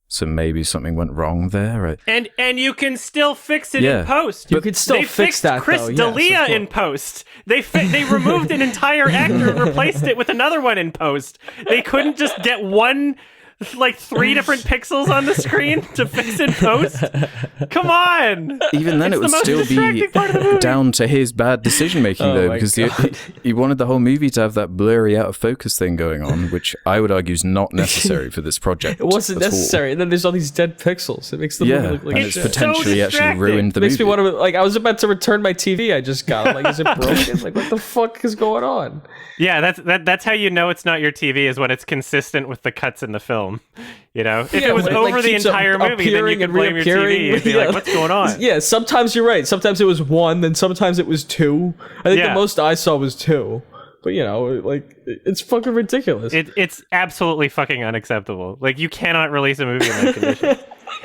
So maybe something went wrong there, right? And you can still fix it in post. You could still they fix fixed that, Chris though. Yes, D'Elia of course. in post. They removed an entire actor and replaced it with another one in post. They couldn't just get one, like 3 different pixels on the screen to fix in post. Come on. Even then, It's it would the most still be distracting part of the movie. down to his bad decision making, though, my because God. he wanted the whole movie to have that blurry out of focus thing going on, which I would argue is not necessary for this project. It wasn't at all. necessary, and then there's all these dead pixels. It makes the movie look like and it's shit. potentially actually distracting. ruined the It makes movie. me want to, like, I was about to return my TV I just got. I'm like, is it broken? Like, what the fuck is going on? Yeah, that's how you know it's not your TV, is when it's consistent with the cuts in the film. You know, if Yeah, it was when over like, the keeps entire movie, then you appearing could and blame your reappearing. TV and be like, "What's going on?" Yeah, sometimes you're right. Sometimes it was 1, then sometimes it was 2. I think Yeah. the most I saw was 2. But you know, like, it's fucking ridiculous. It's absolutely fucking unacceptable. Like, you cannot release a movie in that condition.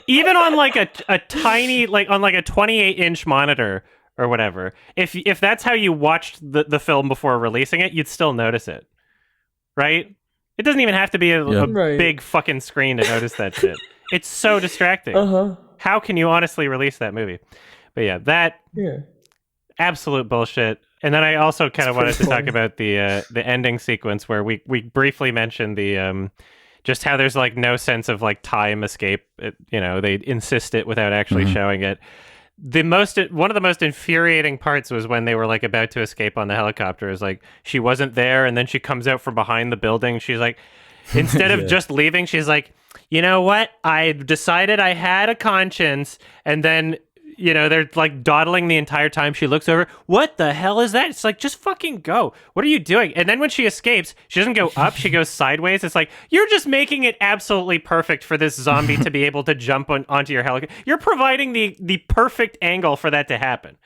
Even on like a tiny, like on like a 28-inch monitor or whatever. If that's how you watched the film before releasing it, you'd still notice it, right? It doesn't even have to be a Right. big fucking screen to notice that shit. It's so distracting. How can you honestly release that movie? But yeah, that absolute bullshit. And then I also kind of wanted to talk about the ending sequence where we briefly mentioned the just how there's like no sense of like time escape. You know, they insist it without actually showing it. One of the most infuriating parts was when they were like about to escape on the helicopter. Is like she wasn't there, and then she comes out from behind the building. She's like, instead of just leaving, she's like, you know what? I decided I had a conscience, and then, you know, they're like dawdling the entire time. She looks over. What the hell is that? It's like, just fucking go. What are you doing? And then when she escapes, she doesn't go up. She goes sideways. It's like, you're just making it absolutely perfect for this zombie to be able to jump onto your helicopter. You're providing the perfect angle for that to happen.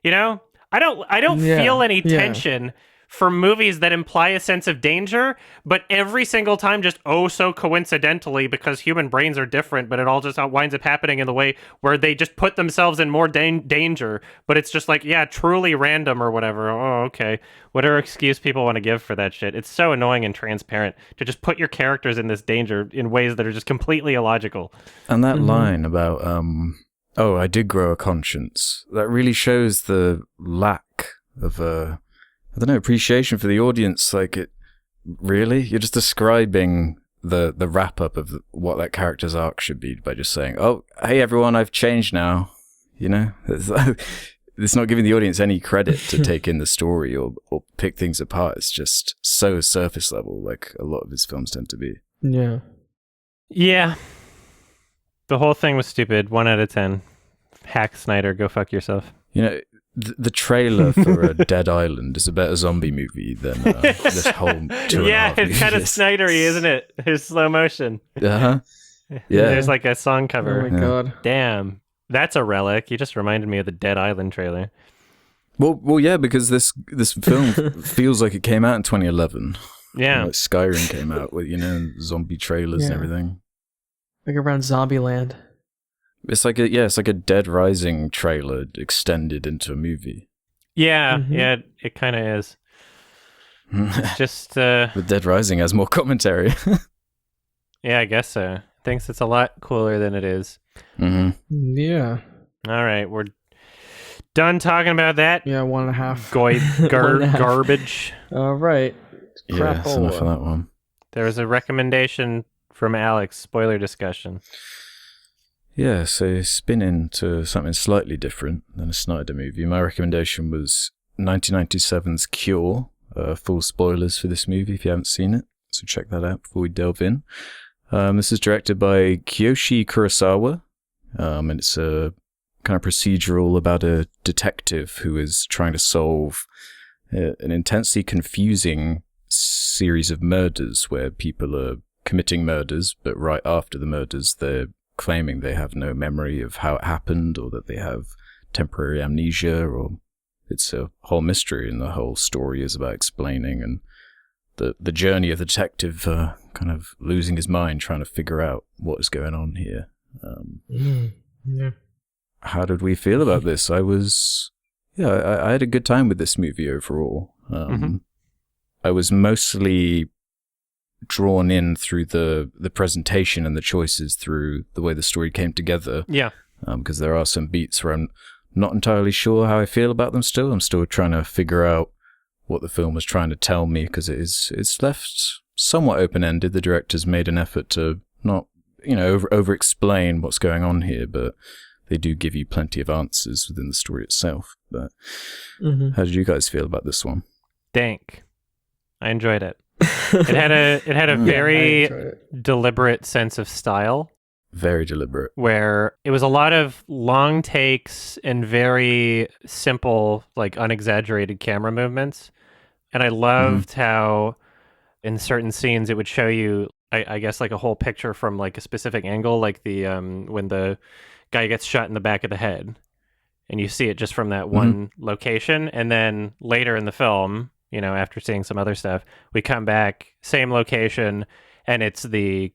You know, I don't feel any tension for movies that imply a sense of danger, but every single time, just so coincidentally, because human brains are different, but it all just winds up happening in the way where they just put themselves in more danger, but it's just like, yeah, truly random or whatever. Oh, okay. Whatever excuse people want to give for that shit. It's so annoying and transparent to just put your characters in this danger in ways that are just completely illogical. And that line about, I did grow a conscience, that really shows the lack of I don't know, appreciation for the audience. Like, it really, you're just describing the wrap up of what that character's arc should be by just saying, "Oh, hey everyone, I've changed now." You know, it's not giving the audience any credit to take in the story or pick things apart. It's just so surface level, like a lot of his films tend to be. Yeah. The whole thing was stupid. 1 out of 10. Hack Snyder, go fuck yourself. You know, the trailer for a Dead Island is a better zombie movie than this whole 2.5 Yeah, it's kind of movies. Snydery, isn't it? There's slow motion. Yeah. There's like a song cover. Oh my god. Damn. That's a relic. You just reminded me of the Dead Island trailer. Well, yeah, because this film feels like it came out in 2011. Yeah. Like Skyrim came out with, you know, zombie trailers and everything. Like around Zombieland. It's like a Dead Rising trailer extended into a movie. Yeah, yeah, it kind of is. Just But Dead Rising has more commentary. yeah, I guess so. thinks it's a lot cooler than it is. Mm-hmm. Yeah. All right, we're done talking about that. Yeah, 1.5. 1.5. Garbage. All right. Yeah, that's enough of that one. There was a recommendation from Alex, spoiler discussion. Yeah, so spin into something slightly different than a Snyder movie. My recommendation was 1997's Cure. Full spoilers for this movie if you haven't seen it, so check that out before we delve in. This is directed by Kiyoshi Kurosawa, and it's a kind of procedural about a detective who is trying to solve an intensely confusing series of murders where people are committing murders, but right after the murders they're claiming they have no memory of how it happened, or that they have temporary amnesia, or it's a whole mystery, and the whole story is about explaining and the journey of the detective kind of losing his mind trying to figure out what is going on here. Yeah. How did we feel about this? I had a good time with this movie overall. I was mostly drawn in through the presentation and the choices through the way the story came together. Yeah. Because there are some beats where I'm not entirely sure how I feel about them still. I'm still trying to figure out what the film was trying to tell me, because it's left somewhat open-ended. The director's made an effort to not, over-explain what's going on here, but they do give you plenty of answers within the story itself. But how did you guys feel about this one? Dank. I enjoyed it. It had a very deliberate sense of style. Very deliberate. Where it was a lot of long takes and very simple, like unexaggerated camera movements. And I loved how in certain scenes it would show you, I guess, like a whole picture from like a specific angle, like the when the guy gets shot in the back of the head. And you see it just from that one location. And then later in the film, after seeing some other stuff, we come back, same location, and it's the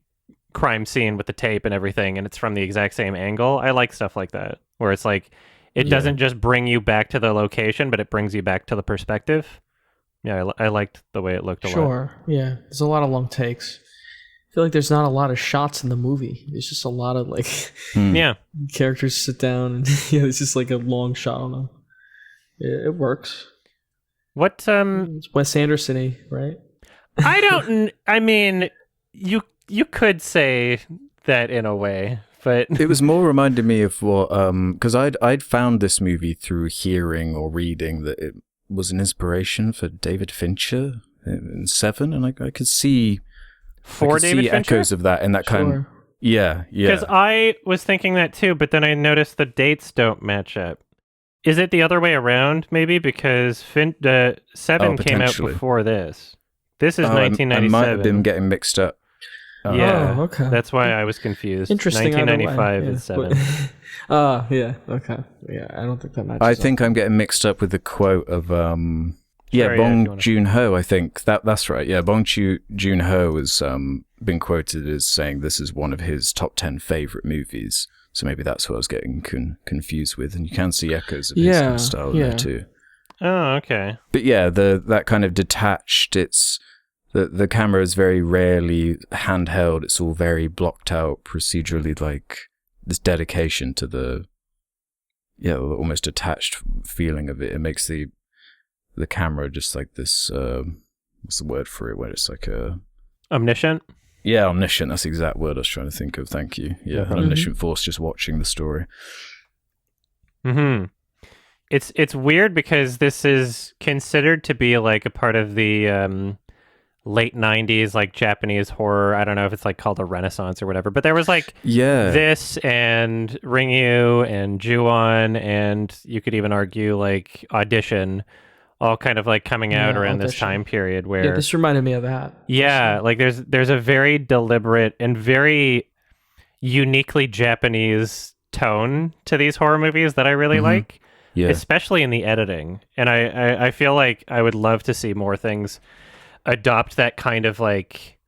crime scene with the tape and everything, and it's from the exact same angle. I like stuff like that, where it's like it doesn't just bring you back to the location, but it brings you back to the perspective. Yeah, I liked the way it looked a lot. Sure, yeah. There's a lot of long takes. I feel like there's not a lot of shots in the movie. There's just a lot of like characters sit down and it's just like a long shot on them. It works. What it's Wes Anderson-y, right? I mean, you could say that in a way, but it was more reminding me of what because I'd found this movie through hearing or reading that it was an inspiration for David Fincher in Seven, and I could see David Fincher? Echoes of that in that kind of yeah. Because I was thinking that too, but then I noticed the dates don't match up. Is it the other way around? Maybe because Seven came out before this. This is 1997. I might have been getting mixed up. Yeah, okay. That's why I was confused. Interesting. 1995 is 7. Yeah, okay. Yeah, I don't think that matches. I think I'm getting mixed up with the quote of Bong Joon-ho. I think that's right. Yeah, Bong Joon-ho has been quoted as saying this is one of his top 10 favorite movies. So maybe that's what I was getting confused with, and you can see echoes of his kind of style there too. Oh, okay. But yeah, that kind of detached. It's the camera is very rarely handheld. It's all very blocked out procedurally, like this dedication to the almost attached feeling of it. It makes the camera just like this. What's the word for it? Where it's like a omniscient. Yeah, omniscient. That's the exact word I was trying to think of. Thank you. Yeah, an omniscient force just watching the story. It's weird because this is considered to be like a part of the late 90s like Japanese horror. I don't know if it's like called a renaissance or whatever, but there was like this and Ringu and Ju-on, and you could even argue like Audition, all kind of like coming out around this time period where this reminded me of that. Yeah, like there's a very deliberate and very uniquely Japanese tone to these horror movies that I really like. Yeah. Especially in the editing. And I feel like I would love to see more things adopt that kind of like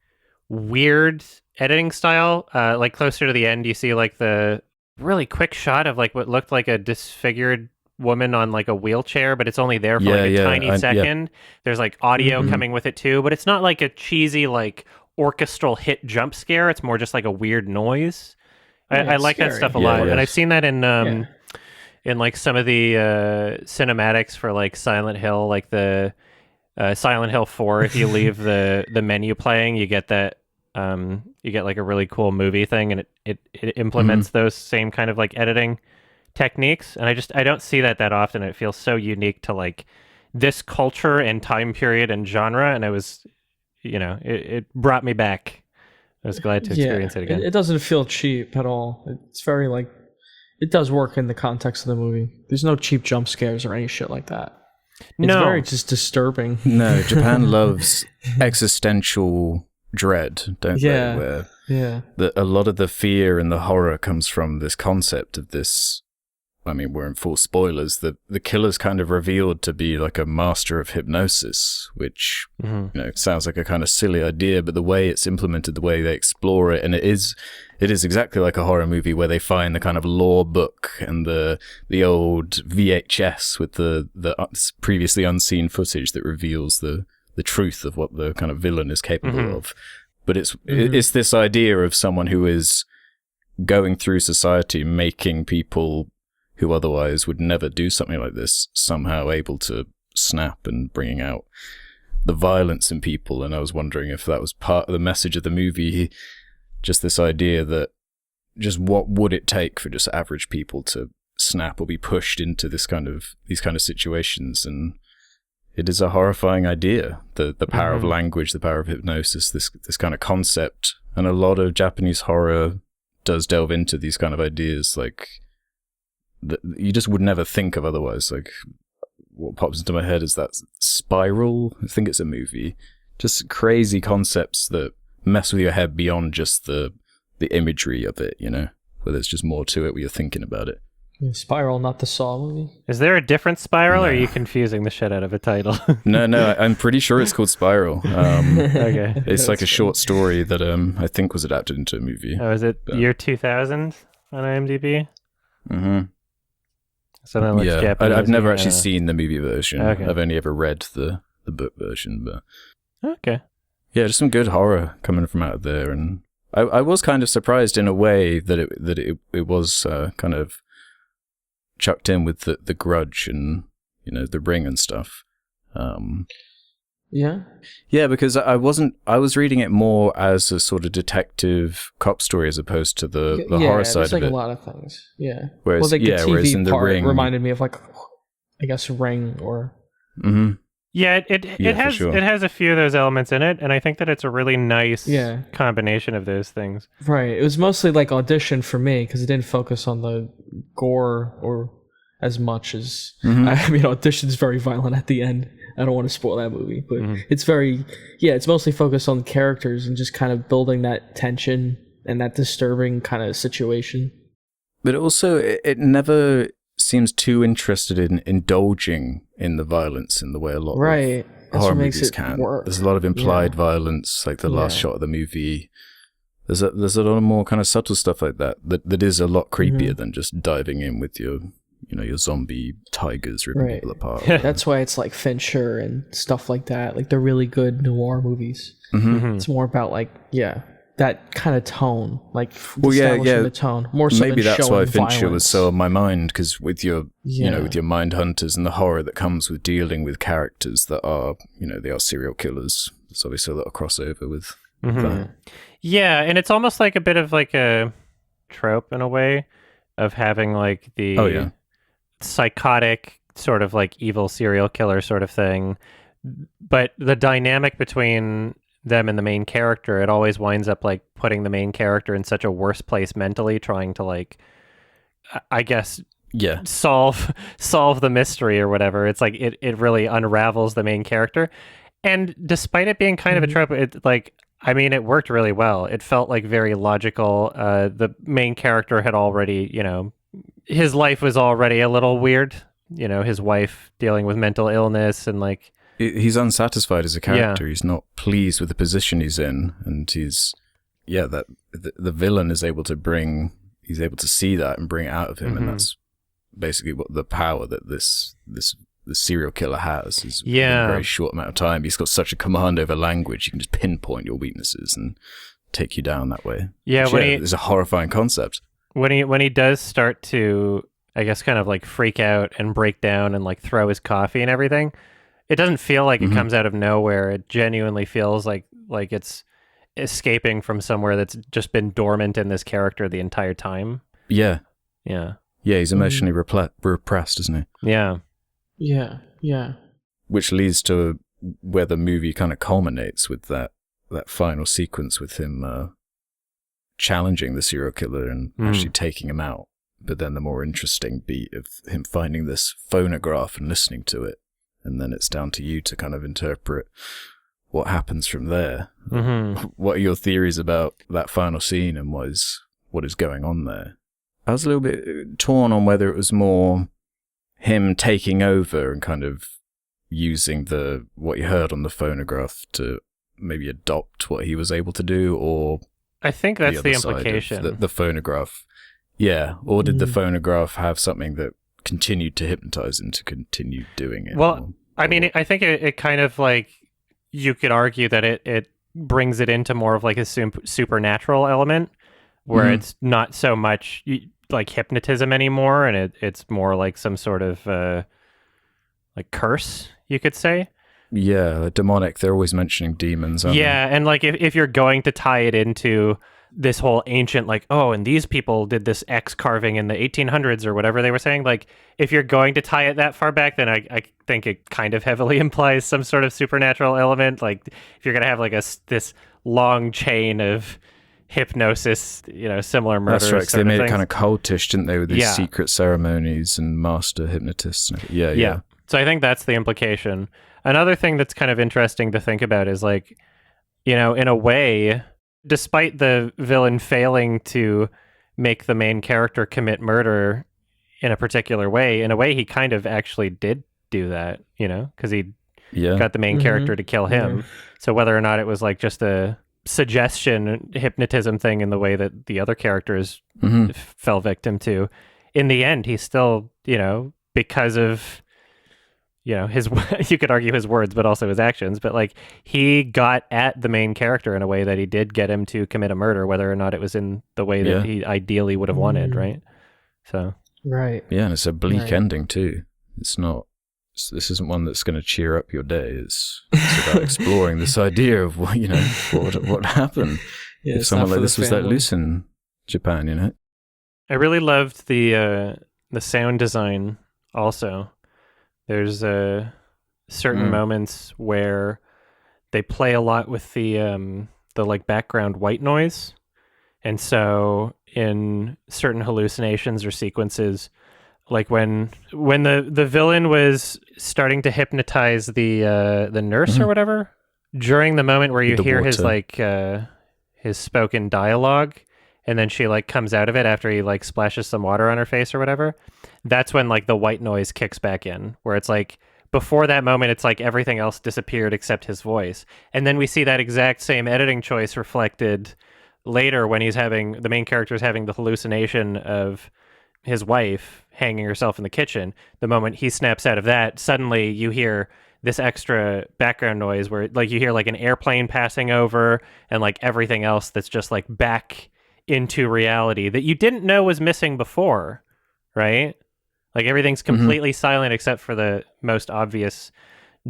weird editing style. Like closer to the end, you see like the really quick shot of like what looked like a disfigured woman on like a wheelchair, but it's only there for like a tiny second. There's like audio coming with it too, but it's not like a cheesy like orchestral hit jump scare. It's more just like a weird noise. I like that stuff a Yeah, lot, yeah. and I've seen that in like some of the cinematics for like Silent Hill, like the Silent Hill 4. If you leave the menu playing, you get that you get like a really cool movie thing, and it implements those same kind of like editing techniques. And I don't see that often. It feels so unique to like this culture and time period and genre, and I was, it brought me back. I was glad to experience it again. It doesn't feel cheap at all. It's very like, it does work in the context of the movie. There's no cheap jump scares or any shit like that. It's very just disturbing. No, Japan loves existential dread, don't they? Where a lot of the fear and the horror comes from this concept of this. I mean, we're in full spoilers. The killer's kind of revealed to be like a master of hypnosis, which sounds like a kind of silly idea, but the way it's implemented, the way they explore it, and it is exactly like a horror movie where they find the kind of lore book and the old VHS with the previously unseen footage that reveals the truth of what the kind of villain is capable of. But it's this idea of someone who is going through society, making people who otherwise would never do something like this somehow able to snap and bringing out the violence in people. And I was wondering if that was part of the message of the movie, just this idea that just what would it take for just average people to snap or be pushed into these kind of situations. And it is a horrifying idea, the power of language, the power of hypnosis, this kind of concept. And a lot of Japanese horror does delve into these kind of ideas, like that you just would never think of otherwise. Like, what pops into my head is that Spiral. I think it's a movie. Just crazy concepts that mess with your head beyond just the imagery of it, where there's just more to it where you're thinking about it. Spiral, not the Saw movie. Is there a different Spiral, or are you confusing the shit out of a title? No, I'm pretty sure it's called Spiral. Okay. It's like a short story that I think was adapted into a movie. Oh, is it year 2000 on IMDb? Mm-hmm. So that looks Japanese. I've never actually seen the movie version. Okay. I've only ever read the book version, but okay. Yeah, just some good horror coming from out of there, and I was kind of surprised in a way that it was kind of chucked in with the Grudge and the Ring and stuff. Yeah, because I was reading it more as a sort of detective cop story as opposed to the horror side of it. Like a lot of things. Yeah. Whereas, the TV whereas in the part Ring reminded me of like, I guess, Ring or. Mm-hmm. Yeah, it has a few of those elements in it, and I think that it's a really nice combination of those things. Right. It was mostly like Audition for me because it didn't focus on the gore or as much as I mean, Audition's very violent at the end. I don't want to spoil that movie, but it's very it's mostly focused on the characters and just kind of building that tension and that disturbing kind of situation. But also, it never seems too interested in indulging in the violence in the way a lot of horror movies can. There's a lot of implied violence, like the last shot of the movie. There's a lot of more kind of subtle stuff like that is a lot creepier than just diving in with your zombie tigers ripping people apart. That's why it's like Fincher and stuff like that. Like they're really good noir movies. It's more about like that kind of tone, like establishing the tone. More so maybe than that's why Fincher violence. was so on my mind, because with your with your mind hunters and the horror that comes with dealing with characters that are they are serial killers. There's obviously a lot of crossover with that. Yeah, and it's almost like a bit of like a trope in a way of having like the psychotic sort of like evil serial killer sort of thing, but the dynamic between them and the main character, it always winds up like putting the main character in such a worse place mentally, trying to like I guess solve the mystery or whatever. It's like it really unravels the main character, and despite it being kind of a trope, it like I mean, it worked really well. It felt like very logical. The main character had already, his life was already a little weird. His wife dealing with mental illness and like... He's unsatisfied as a character. He's not pleased with the position he's in. And that the villain is able to he's able to see that and bring it out of him. And that's basically what the power that this the serial killer has is in Yeah. a very short amount of time. He's got such a command over language, you can just pinpoint your weaknesses and take you down that way. Yeah, Which, it's a horrifying concept. When he does start to, I guess, kind of like freak out and break down and like throw his coffee and everything, it doesn't feel like it comes out of nowhere. It genuinely feels like it's escaping from somewhere that's just been dormant in this character the entire time. Yeah. Yeah. Yeah, he's emotionally repressed, isn't he? Yeah. Yeah. Which leads to where the movie kind of culminates with that final sequence with him challenging the serial killer and actually taking him out. But then the more interesting beat of him finding this phonograph and listening to it. And then it's down to you to kind of interpret what happens from there. Mm-hmm. What are your theories about that final scene and what is going on there? I was a little bit torn on whether it was more him taking over and kind of using what he heard on the phonograph to maybe adopt what he was able to do, or I think that's the other side of implication. The phonograph. Yeah, or did the phonograph have something that continued to hypnotize him to continue doing it? Well, I mean, I think it kind of like, you could argue that it brings it into more of like a supernatural element, where it's not so much like hypnotism anymore, and it's more like some sort of like curse, you could say. Yeah, demonic. They're always mentioning demons, aren't Yeah, and like if you're going to tie it into this whole ancient, like, oh, and these people did this X carving in the 1800s or whatever they were saying, like, if you're going to tie it that far back, then I think it kind of heavily implies some sort of supernatural element. Like, if you're going to have like this long chain of hypnosis, similar murders. That's right, 'cause they made it kind of cultish, didn't they, with these Yeah. secret ceremonies and master hypnotists. Yeah. So I think that's the implication. Another thing that's kind of interesting to think about is like, in a way, despite the villain failing to make the main character commit murder in a particular way, in a way he kind of actually did do that, because he got the main character to kill him. So whether or not it was like just a suggestion hypnotism thing in the way that the other characters fell victim to, in the end he still, because of his, you could argue his words but also his actions, but like he got at the main character in a way that he did get him to commit a murder, whether or not it was in the way that he ideally would have wanted, right? So right. Yeah, and it's a bleak ending too. This isn't one that's going to cheer up your day. It's about exploring this idea of what happened if someone like this was let loose in Japan. I really loved the sound design also. There's certain moments where they play a lot with the like background white noise, and so in certain hallucinations or sequences, like when the villain was starting to hypnotize the nurse or whatever, during the moment where you hear his like his spoken dialogue, and then she like comes out of it after he like splashes some water on her face or whatever, that's when like the white noise kicks back in, where it's like before that moment it's like everything else disappeared except his voice. And then we see that exact same editing choice reflected later when the main character is having the hallucination of his wife hanging herself in the kitchen. The moment he snaps out of that, suddenly you hear this extra background noise where like you hear like an airplane passing over and like everything else that's just like back into reality that you didn't know was missing before, right? Like everything's completely silent except for the most obvious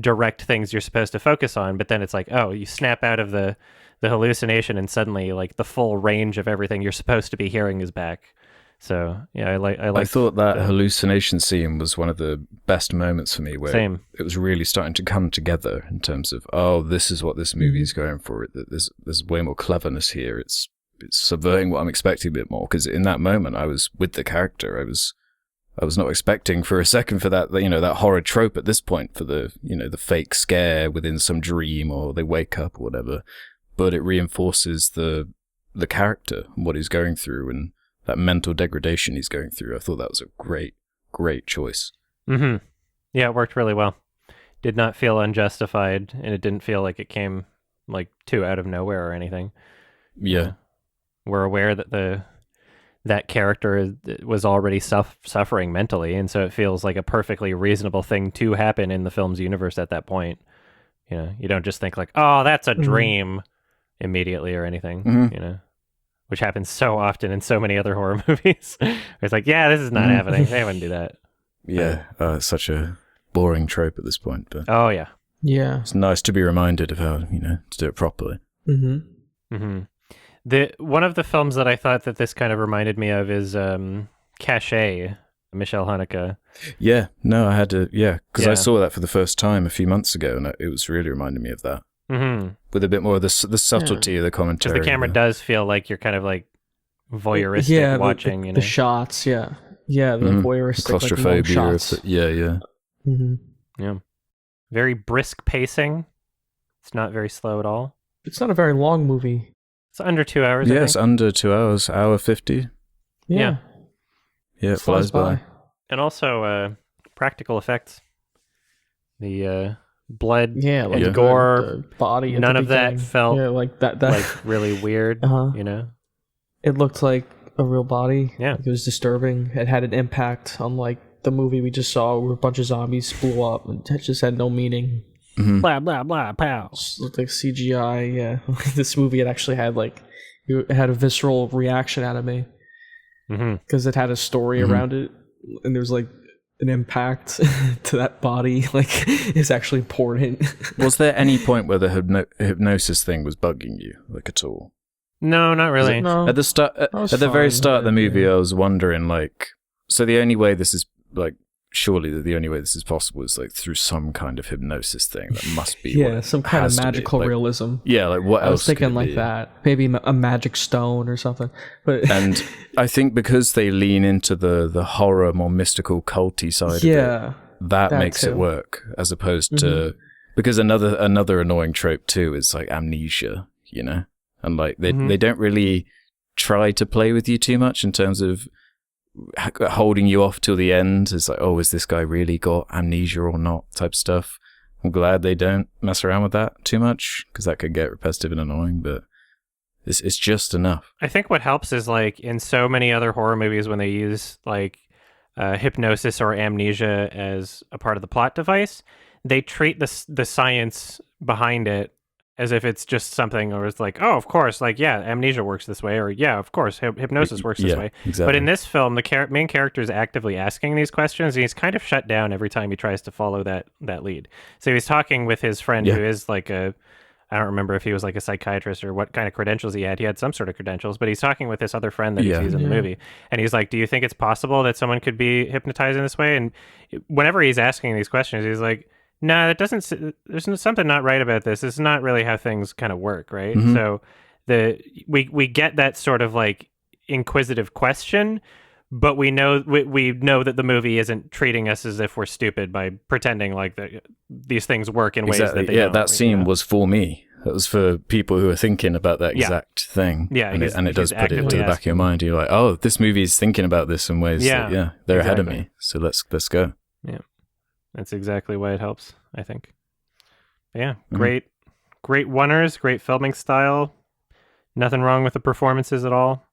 direct things you're supposed to focus on, but then it's like, oh, you snap out of the hallucination and suddenly like the full range of everything you're supposed to be hearing is back. So yeah, I thought that hallucination scene was one of the best moments for me, where it was really starting to come together in terms of, oh, this is what this movie is going for. There's way more cleverness here. It's subverting what I'm expecting a bit more, because in that moment I was with the character. I was not expecting for a second for that, that horror trope at this point, for the fake scare within some dream or they wake up or whatever. But it reinforces the character and what he's going through and that mental degradation he's going through. I thought that was a great choice. Yeah, it worked really well. Did not feel unjustified, and it didn't feel like it came like too out of nowhere or anything. Yeah. We're aware that that character was already suffering mentally, and so it feels like a perfectly reasonable thing to happen in the film's universe at that point. You don't just think like, oh, that's a dream immediately or anything, which happens so often in so many other horror movies. It's like, yeah, this is not happening. They wouldn't do that. Yeah, it's such a boring trope at this point, but oh yeah, it's nice to be reminded of how to do it properly. One of the films that I thought that this kind of reminded me of is Cachet, Michelle Haneke. Yeah, no, I had to, because I saw that for the first time a few months ago, and it was really reminding me of that. With a bit more of the subtlety of the commentary. Because the camera does feel like you're kind of like voyeuristic watching, the shots, the voyeuristic claustrophobia. like, shots. Yeah. Very brisk pacing. It's not very slow at all. It's not a very long movie. It's under 2 hours. Yes, under 2 hours, hour 50. Yeah, it flies by. And also practical effects. The blood and gore, the body. None of that felt like that like really weird. It looked like a real body. Yeah, like it was disturbing. It had an impact on like the movie we just saw, where a bunch of zombies blew up and it just had no meaning. Blah blah blah pow. Just looked like CGI. Yeah, this movie it actually had it had a visceral reaction out of me because it had a story around it, and there's like an impact to that body, like it's actually important. Was there any point where the hypnosis thing was bugging you, like at all? No, not really. No, at the start, at the very start of the movie, I was wondering, like, so the only way this is like, surely the only way this is possible is like through some kind of hypnosis thing. That must be some kind of magical realism. Yeah, like what else? I was thinking like that, maybe a magic stone or something. But and I think because they lean into the horror, more mystical, culty side of it, that makes it work, as opposed to because another annoying trope too is like amnesia, and like they don't really try to play with you too much in terms of holding you off till the end. It's like, oh, is this guy really got amnesia or not type stuff. I'm glad they don't mess around with that too much, because that could get repetitive and annoying, but it's just enough. I think what helps is like in so many other horror movies when they use like hypnosis or amnesia as a part of the plot device, they treat the science behind it as if it's just something, or it's like, oh, of course, like, yeah, amnesia works this way, or yeah, of course, hypnosis works this way. Exactly. But in this film, the main character is actively asking these questions, and he's kind of shut down every time he tries to follow that lead. So he's talking with his friend who is like I don't remember if he was like a psychiatrist or what kind of credentials he had. He had some sort of credentials, but he's talking with this other friend that he sees in the movie. And he's like, do you think it's possible that someone could be hypnotized in this way? And whenever he's asking these questions, he's like, no, that doesn't. There's something not right about this. This is not really how things kind of work, right? So we get that sort of like inquisitive question, but we know that the movie isn't treating us as if we're stupid by pretending like these things work in ways that they don't. Yeah, that scene was for me. That was for people who are thinking about that exact thing. Yeah, and it does put it into the back of your mind. You're like, oh, this movie is thinking about this in ways that, they're ahead of me. So let's go. Yeah. That's exactly why it helps, I think. Yeah, great oneers, great filming style. Nothing wrong with the performances at all.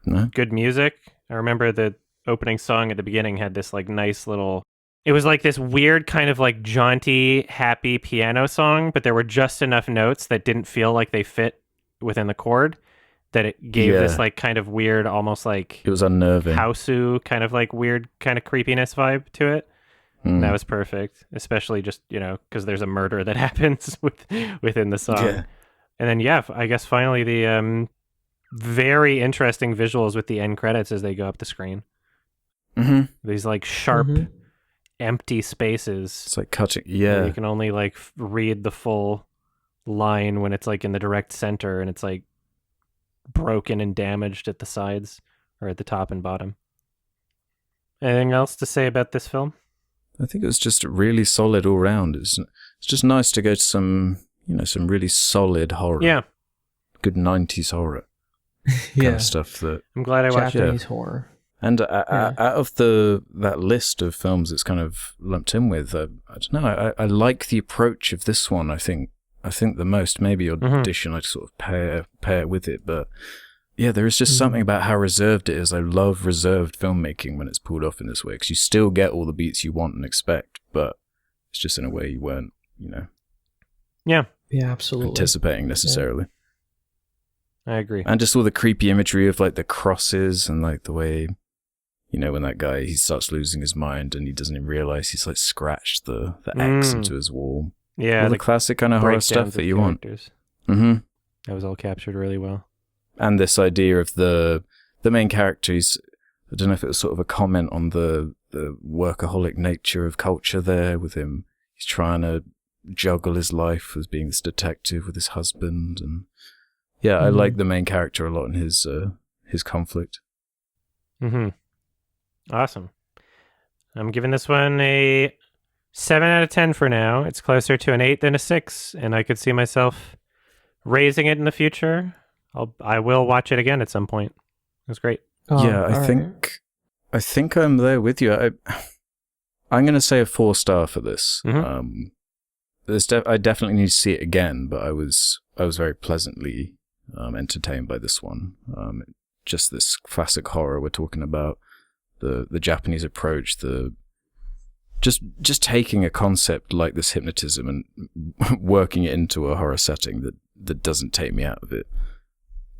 No. Good music. I remember the opening song at the beginning had this like nice little... It was like this weird kind of like jaunty, happy piano song, but there were just enough notes that didn't feel like they fit within the chord, that it gave this like kind of weird, almost like... It was unnerving. Houseu, kind of like weird kind of creepiness vibe to it. And that was perfect, especially just, because there's a murder that happens within the song. Yeah. And then, I guess finally the very interesting visuals with the end credits as they go up the screen. These like sharp, empty spaces. It's like cutting, you can only like read the full line when it's like in the direct center and it's like broken and damaged at the sides or at the top and bottom. Anything else to say about this film? I think it was just really solid all round. It's just nice to go to some really solid horror. Yeah. Good 90s horror. Kind of stuff that... I'm glad I watched Japanese horror. And out of that list of films it's kind of lumped in with, I don't know, I like the approach of this one, I think the most. Maybe Audition, I sort of pair it with it, but yeah, there is just something about how reserved it is. I love reserved filmmaking when it's pulled off in this way, because you still get all the beats you want and expect, but it's just in a way you weren't, Yeah, absolutely anticipating necessarily. I agree. And just all the creepy imagery of like the crosses and like the way, when that guy, he starts losing his mind and he doesn't even realize he's like scratched the X into his wall. Yeah, all the classic kind of horror stuff that you want. Mm-hmm. That was all captured really well. And this idea of the main character, I don't know if it was sort of a comment on the workaholic nature of culture there with him. He's trying to juggle his life as being this detective with his husband, and I like the main character a lot in his conflict. Mm-hmm. Awesome. I'm giving this one a 7 out of 10 for now. It's closer to an 8 than a 6, and I could see myself raising it in the future. I will watch it again at some point. It was great. I think I'm there with you. I'm going to say a 4-star for this. Mm-hmm. I definitely need to see it again, but I was very pleasantly entertained by this one. Just this classic horror we're talking about, the Japanese approach, just taking a concept like this hypnotism and working it into a horror setting that doesn't take me out of it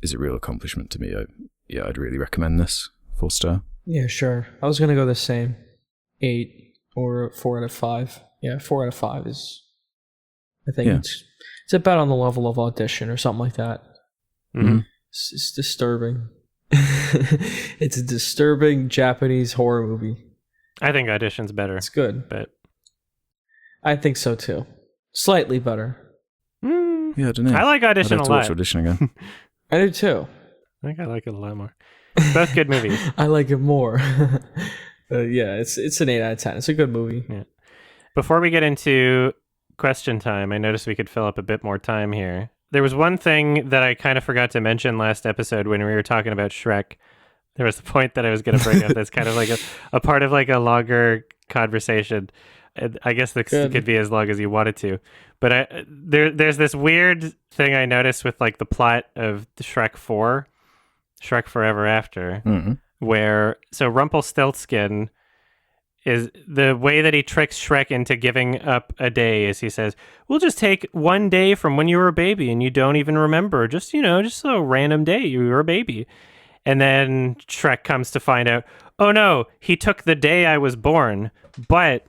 is a real accomplishment to me. I'd really recommend this. 4-star. Yeah, sure. I was gonna go the same, 8 or 4 out of 5. Yeah, 4 out of 5 is. I think it's about on the level of Audition or something like that. Mm-hmm. It's disturbing. It's a disturbing Japanese horror movie. I think Audition's better. It's good, but I think so too. Slightly better. Yeah, I don't know. I like Audition a lot. Watch Audition again. I do too. I think I like it a lot more. Both good movies. I like it more. It's an 8 out of 10. It's a good movie. Yeah. Before we get into question time, I noticed we could fill up a bit more time here. There was one thing that I kind of forgot to mention last episode when we were talking about Shrek. There was a point that I was going to bring up that's kind of like a part of like a longer conversation. I guess this could be as long as you wanted to. But there's this weird thing I noticed with like the plot of Shrek 4, Shrek Forever After, where Rumpelstiltskin is the way that he tricks Shrek into giving up a day is he says, we'll just take one day from when you were a baby and you don't even remember. Just a random day you were a baby. And then Shrek comes to find out, oh no, he took the day I was born. But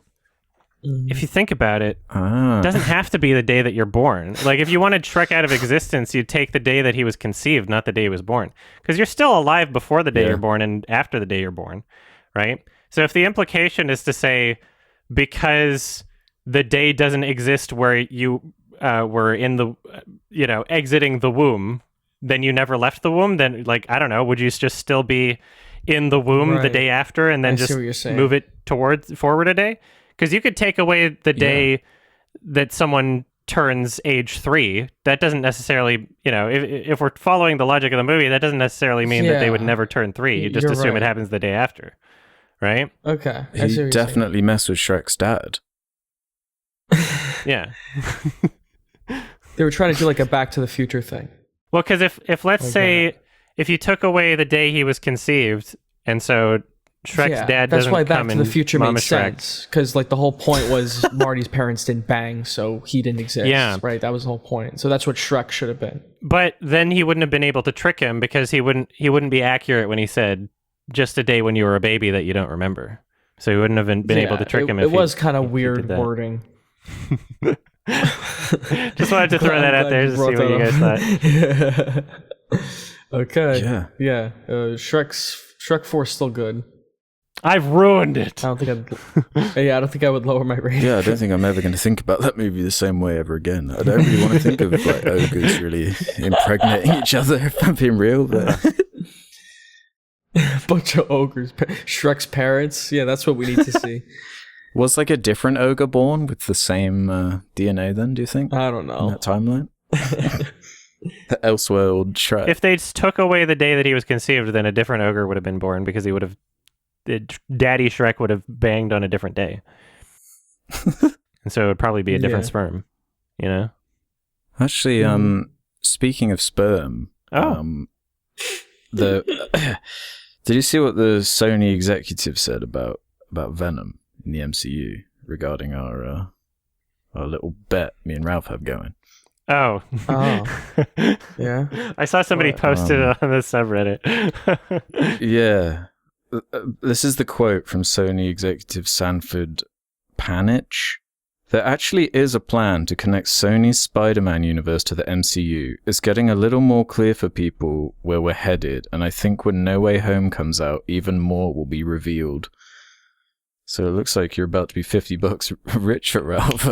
if you think about it, it doesn't have to be the day that you're born. Like if you wanted Shrek out of existence, you'd take the day that he was conceived, not the day he was born. Because you're still alive before the day you're born and after the day you're born, right? So if the implication is to say, because the day doesn't exist where you were in the, exiting the womb, then you never left the womb, then like, I don't know, would you just still be in the womb the day after and then just move it forward a day? Because you could take away the day that someone turns age 3. That doesn't necessarily, if we're following the logic of the movie, that doesn't necessarily mean that they would never turn 3. You just assume it happens the day after, right? Okay. He definitely messed with Shrek's dad. Yeah. They were trying to do like a Back to the Future thing. Well, because if let's say if you took away the day he was conceived, and so Shrek's dad doesn't come in, that's why Back to the Future Mama made Shrek. sense, because like the whole point was Marty's parents didn't bang, so he didn't exist. Yeah, right. That was the whole point. So that's what Shrek should have been. But then he wouldn't have been able to trick him because he wouldn't be accurate when he said just a day when you were a baby that you don't remember. So he wouldn't have been able to trick him. It was kind of weird wording. Just wanted to throw that out there to see what you guys thought. Okay. Yeah. Shrek 4 is still good. I've ruined it. I don't think I would lower my rating. Yeah, I don't think I'm ever going to think about that movie the same way ever again. I don't really want to think of like ogres really impregnating each other, if I'm being real. But bunch of ogres. Shrek's parents. Yeah, that's what we need to see. Was like a different ogre born with the same DNA then, do you think? I don't know. In that timeline? The Elseworld Shrek. If they took away the day that he was conceived, then a different ogre would have been born because Daddy Shrek would have banged on a different day. And so it would probably be a different sperm, Actually, speaking of sperm, the did you see what the Sony executive said about Venom in the MCU regarding our little bet me and Ralph have going? Oh. Yeah. I saw somebody posted it on the subreddit. Yeah. This is the quote from Sony executive Sanford Panich. There actually is a plan to connect Sony's Spider-Man universe to the MCU. It's getting a little more clear for people where we're headed, and I think when No Way Home comes out, even more will be revealed. So it looks like you're about to be $50 richer, Ralph.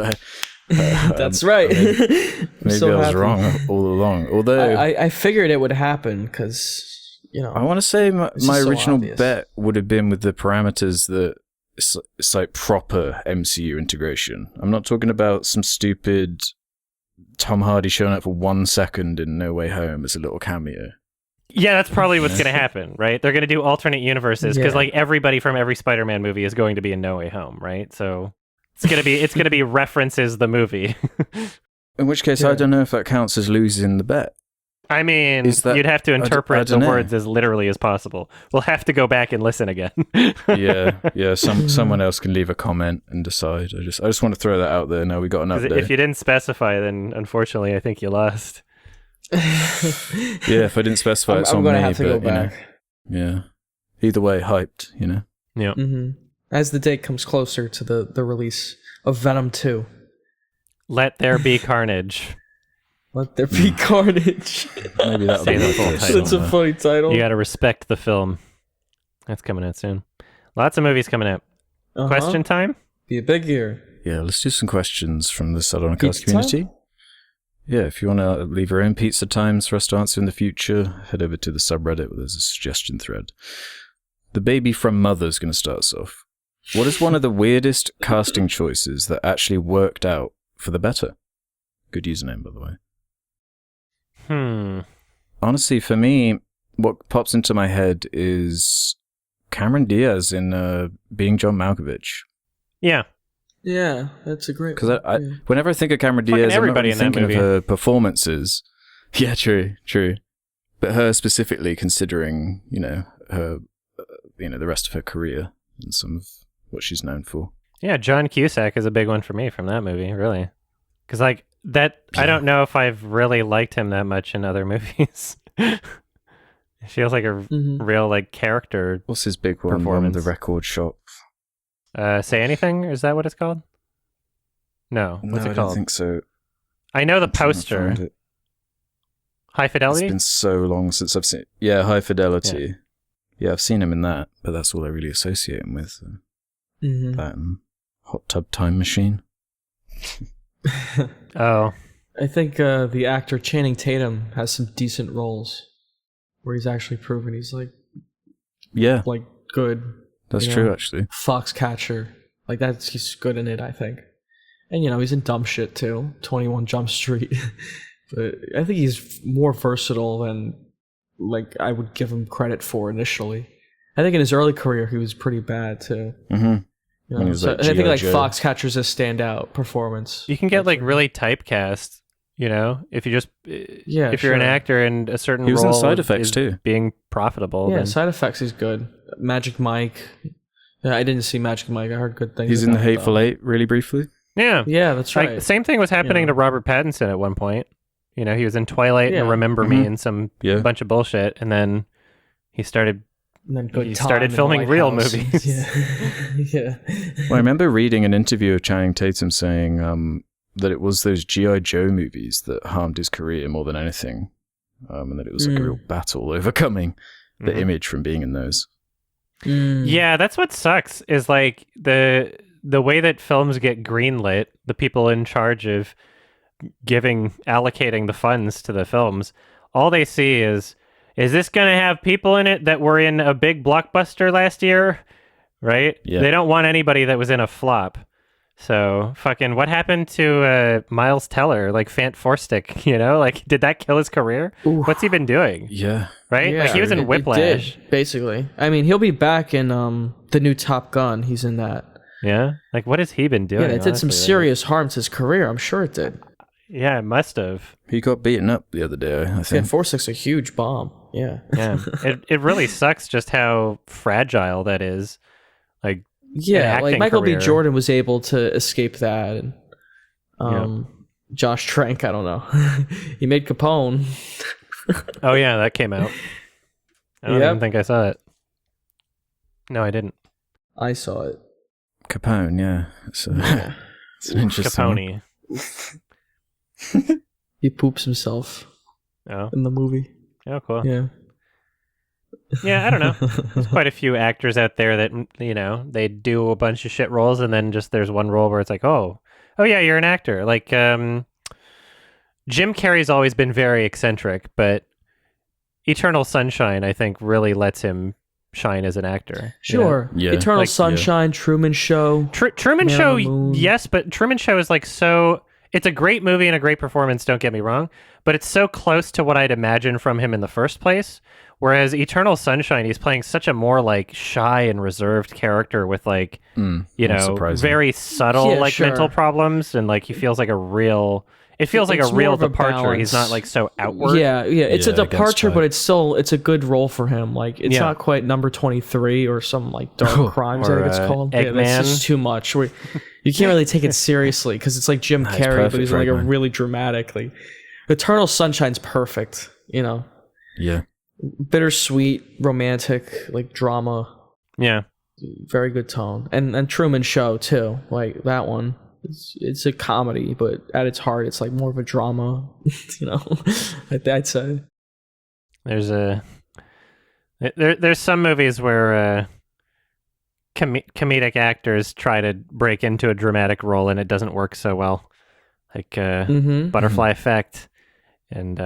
That's right. Maybe so I was happy. wrong all along. Although I figured it would happen because, I want to say my just so original obvious. bet would have been with the parameters that it's like proper MCU integration. I'm not talking about some stupid Tom Hardy showing up for 1 second in No Way Home as a little cameo. Yeah, that's probably what's going to happen, right? They're going to do alternate universes because like everybody from every Spider-Man movie is going to be in No Way Home, right? So it's going to be references the movie. In which case, I don't know if that counts as losing the bet. I mean, you'd have to interpret the words as literally as possible. We'll have to go back and listen again. yeah. Someone else can leave a comment and decide. I just want to throw that out there. Now we got an update. If you didn't specify, then unfortunately, I think you lost. Yeah, if I didn't specify, it's on me. I'm gonna have to go back. Yeah. Either way, hyped. Yeah. Mm-hmm. As the date comes closer to the release of Venom 2. Let there be carnage. Let there be carnage. Maybe that'll be the full title. That's a funny title. You got to respect the film. That's coming out soon. Lots of movies coming out. Question time? Be a big year. Yeah, let's do some questions from the Sardonicast Pizza community. time? Yeah, if you want to leave your own pizza times for us to answer in the future, head over to the subreddit where there's a suggestion thread. The baby from Mother's going to start us off. What is one of the weirdest casting choices that actually worked out for the better? Good username, by the way. Honestly, for me, what pops into my head is Cameron Diaz in Being John Malkovich. Yeah. Yeah, that's a great. Because whenever I think of Cameron Diaz, I'm not really thinking of her performances. Yeah, true. But her specifically, considering her, the rest of her career and some of what she's known for. Yeah, John Cusack is a big one for me from that movie, really. Because like that, I don't know if I've really liked him that much in other movies. It feels like a real like character. What's his big one? Performance. The Record Shop. Say Anything? Is that what it's called? No. What's it called? I don't think so. I know the poster. High Fidelity? It's been so long since I've seen it. Yeah, High Fidelity. Yeah, I've seen him in that, but that's all I really associate him with. That and Hot Tub Time Machine. Oh. I think the actor Channing Tatum has some decent roles where he's actually proven he's like good. That's true, actually. Foxcatcher, like he's good in it, I think. And he's in dumb shit too, 21 Jump Street. But I think he's more versatile than like I would give him credit for initially. I think in his early career he was pretty bad too. So I think like Foxcatcher's a standout performance. You can get like really typecast, if you just if you're an actor and a certain he was role in Side Effects is too. being profitable. Yeah, then... Side Effects is good. Magic Mike. Yeah, I didn't see Magic Mike. I heard good things. He's in The Hateful Eight really briefly. Yeah, that's right. Like, same thing was happening to Robert Pattinson at one point. He was in Twilight and Remember Me and some bunch of bullshit, and then he started. And then he started filming real movies. Yeah. Well, I remember reading an interview of Channing Tatum saying that it was those G.I. Joe movies that harmed his career more than anything, and that it was like a real battle overcoming the image from being in those. Yeah, that's what sucks. Is like the way that films get greenlit, the people in charge of allocating the funds to the films, all they see is this going to have people in it that were in a big blockbuster last year? Right? Yeah. They don't want anybody that was in a flop. So, fucking, what happened to Miles Teller, like Fant Forstick, Like, did that kill his career? Ooh. What's he been doing? Yeah. Right? Yeah, like, he was in Whiplash. Basically. I mean, he'll be back in the new Top Gun. He's in that. Yeah? Like, what has he been doing? Yeah, it did some serious harm to his career. I'm sure it did. Yeah, it must have. He got beaten up the other day, I Yeah, think. 4-6 a huge bomb. Yeah. Yeah. It really sucks just how fragile that is. Like, Yeah, an like acting Michael B. career. Jordan was able to escape that, and Josh Trank, I don't know. He made Capone. Oh, yeah, that came out. I don't Yep. even think I saw it. No, I didn't. I saw it. Capone, yeah. It's an interesting one. Capone. He poops himself Oh. in the movie. Oh, cool. Yeah. Yeah, I don't know. There's quite a few actors out there that, they do a bunch of shit roles and then just there's one role where it's like, oh yeah, you're an actor. Like, Jim Carrey's always been very eccentric, but Eternal Sunshine, I think, really lets him shine as an actor. Sure. Yeah. Eternal Like, Sunshine, Truman Show. Truman Man Show, on the Moon. yes, but Truman Show is like so... It's a great movie and a great performance, don't get me wrong, but it's so close to what I'd imagine from him in the first place. Whereas Eternal Sunshine, he's playing such a more like shy and reserved character with like, surprising. very subtle Yeah, sure. mental problems, and like he feels like a real. It feels like It's a real more of a departure. He's not balance. like so outward. Yeah. It's a Yeah, against departure, type. but it's a good role for him. Like, it's not quite number 23 or some like dark crimes, I Or, think it's called. Yeah, Eggman. that's just too much. You can't really take it seriously because it's like Jim It's Carrey, perfect but he's for like a Eggman. really dramatic. Like, Eternal Sunshine's perfect. Yeah. Bittersweet, romantic, like drama. Yeah. Very good tone. And Truman Show too. Like that one. It's a comedy, but at its heart, it's like more of a drama. I'd say. There's some movies where comedic actors try to break into a dramatic role and it doesn't work so well, like Butterfly Effect and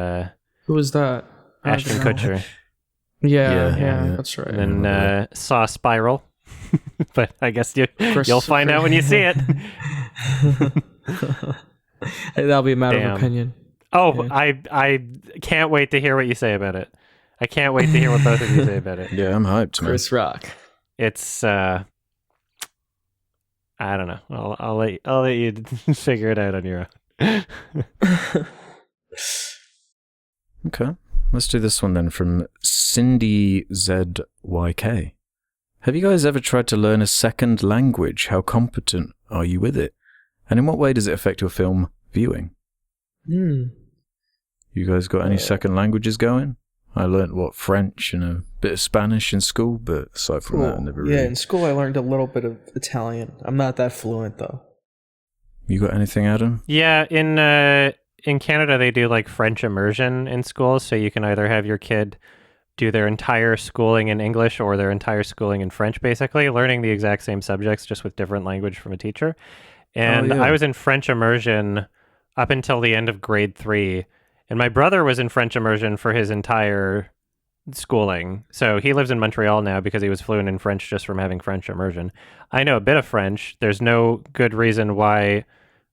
Who was that? I don't Ashton know. Kutcher, Yeah, that's right. and then Saw Spiral. But I guess you'll find out when you see it. That'll be a matter Damn. of opinion. Oh, Yeah. I can't wait to hear what you say about it. I can't wait to hear what both of you say about it. Yeah, I'm hyped, man. Chris Rock. It's I don't know. I'll let you figure it out on your own. Okay. Let's do this one then from Cindy ZYK. Have you guys ever tried to learn a second language? How competent are you with it? And in what way does it affect your film viewing? You guys got any second languages going? I learnt French and a bit of Spanish in school, but aside from that, I never really... Yeah, in school I learned a little bit of Italian. I'm not that fluent though. You got anything, Adam? Yeah, in Canada they do like French immersion in schools, so you can either have your kid do their entire schooling in English or their entire schooling in French, basically learning the exact same subjects just with different language from a teacher. And yeah. I was in French immersion up until the end of grade 3, and my brother was in French immersion for his entire schooling. So he lives in Montreal now because he was fluent in French just from having French immersion. I know a bit of French. There's no good reason why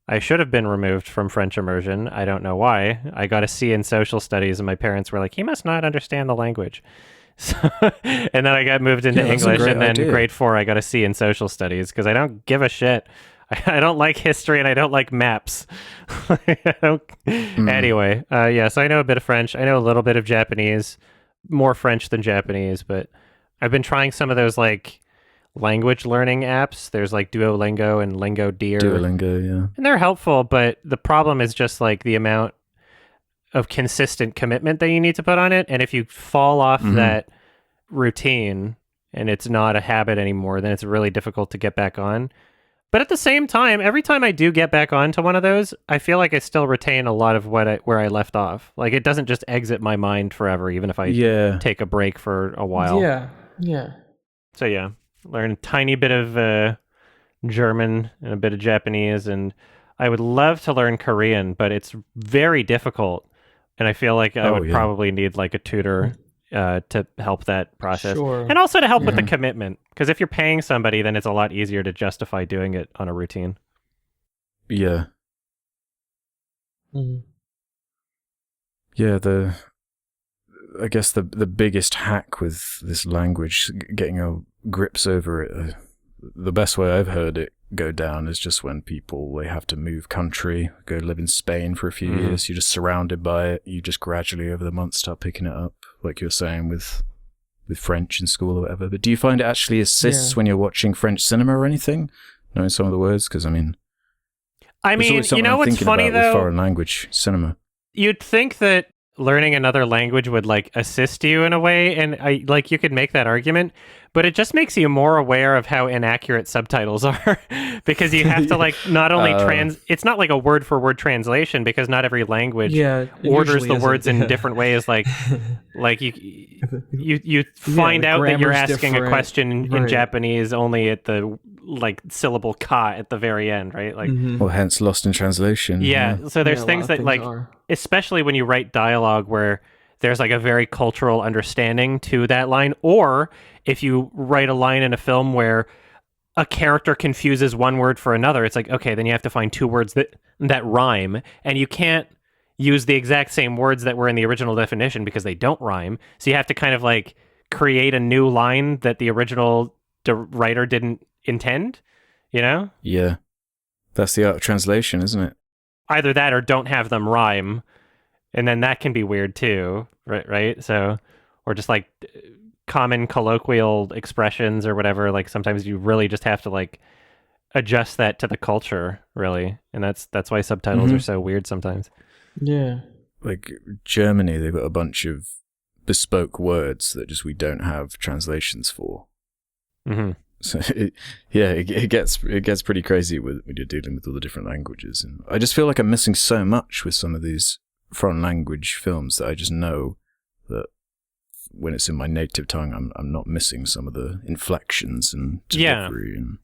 I should have been removed from French immersion. I don't know why. I got a C in social studies, and my parents were like, he must not understand the language. So, and then I got moved into that's a English, great and then idea. grade 4, I got a C in social studies because I don't give a shit. I don't like history, and I don't like maps. Anyway, so I know a bit of French. I know a little bit of Japanese, more French than Japanese, but I've been trying some of those like language learning apps. There's like Duolingo and Lingo Deer. Duolingo, yeah. And they're helpful, but the problem is just like the amount of consistent commitment that you need to put on it. And if you fall off that routine and it's not a habit anymore, then it's really difficult to get back on. But at the same time, every time I do get back onto one of those, I feel like I still retain a lot of where I left off. Like it doesn't just exit my mind forever, even if I take a break for a while. Yeah. So yeah, learn a tiny bit of German and a bit of Japanese, and I would love to learn Korean, but it's very difficult, and I feel like I would probably need like a tutor to help that process, and also to help with the commitment. Because if you're paying somebody, then it's a lot easier to justify doing it on a routine. Yeah. Yeah, I guess the biggest hack with this language, getting our grips over it, the best way I've heard it go down is just when they have to move country, go live in Spain for a few years. You're just surrounded by it. You just gradually over the months start picking it up, like you were saying with French in school or whatever. But do you find it actually assists when you're watching French cinema or anything, knowing some of the words? Because you know what's funny though? With foreign language cinema, you'd think that learning another language would like assist you in a way, and you could make that argument, but it just makes you more aware of how inaccurate subtitles are because you have to like not only it's not like a word for word translation because not every language orders the words in different ways, like you find out that you're asking a question in Japanese only at the like syllable ka at the very end, right? Like or hence lost in translation. So there's things that like especially when you write dialogue where there's like a very cultural understanding to that line, or if you write a line in a film where a character confuses one word for another, it's like, okay, then you have to find two words that rhyme, and you can't use the exact same words that were in the original definition because they don't rhyme. So you have to kind of like create a new line that the original writer didn't intend, you know? Yeah. That's the art of translation, isn't it? Either that or don't have them rhyme, and then that can be weird too, right? So, or just like common colloquial expressions or whatever, like sometimes you really just have to like adjust that to the culture, really, and that's why subtitles are so weird sometimes. Yeah. Like Germany, they've got a bunch of bespoke words that just we don't have translations for. So it gets pretty crazy when you're dealing with all the different languages, and I just feel like I'm missing so much with some of these foreign language films that I just know that when it's in my native tongue, I'm not missing some of the inflections and delivery, and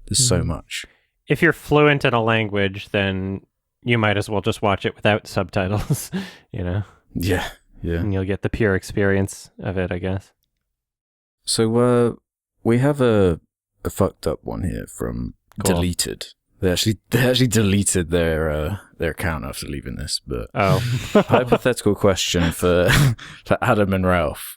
there's so much. If you're fluent in a language, then you might as well just watch it without subtitles, you know? Yeah. And you'll get the pure experience of it, I guess. So, we have a fucked up one here from Deleted. They actually deleted their account after leaving this, but hypothetical question for Adam and Ralph.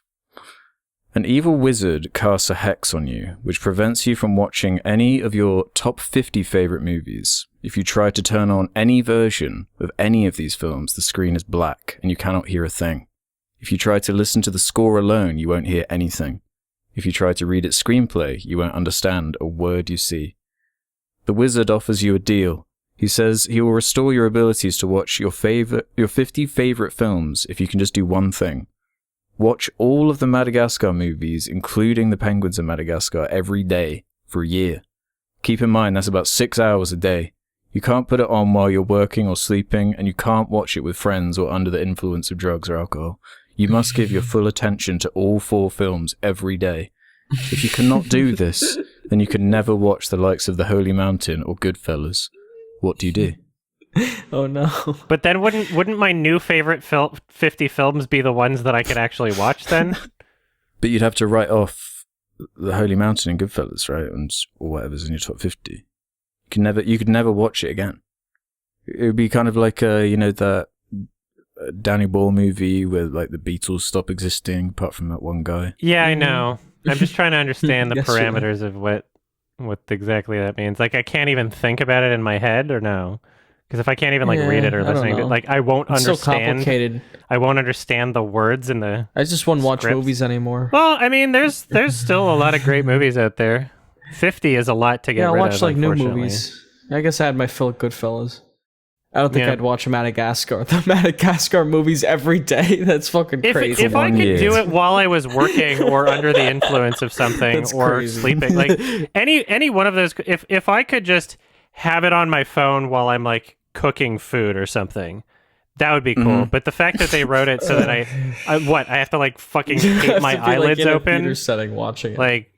An evil wizard casts a hex on you, which prevents you from watching any of your top 50 favorite movies. If you try to turn on any version of any of these films, the screen is black and you cannot hear a thing. If you try to listen to the score alone, you won't hear anything. If you try to read its screenplay, you won't understand a word you see. The wizard offers you a deal. He says he will restore your abilities to watch your 50 favorite films if you can just do one thing. Watch all of the Madagascar movies, including The Penguins of Madagascar, every day for a year. Keep in mind that's about 6 hours a day. You can't put it on while you're working or sleeping, and you can't watch it with friends or under the influence of drugs or alcohol. You must give your full attention to all 4 films every day. If you cannot do this, then you can never watch the likes of The Holy Mountain or Goodfellas. What do you do? Oh no! But then wouldn't my new favorite 50 films be the ones that I could actually watch then? But you'd have to write off The Holy Mountain and Goodfellas, right? Or whatever's in your top 50. You could never watch it again. It would be kind of like that Danny Boyle movie where like the Beatles stop existing apart from that one guy. Yeah, I know. I'm just trying to understand the parameters of what exactly that means. Like I can't even think about it in my head, or no? Because if I can't even like read it or listening to it, like I won't understand. So complicated. I won't understand the words in the. I just won't watch movies anymore. Well, I mean, there's still a lot of great movies out there. 50 is a lot to get rid of. Yeah, I watch like new movies. I guess I had my fill of Goodfellas. I don't think I'd watch Madagascar. The Madagascar movies every day. That's fucking crazy. If I could do it while I was working or under the influence of something or sleeping, like any one of those, if I could just have it on my phone while I'm like cooking food or something, that would be cool. But the fact that they wrote it so that I have to like fucking keep my eyelids open, theater setting watching it, like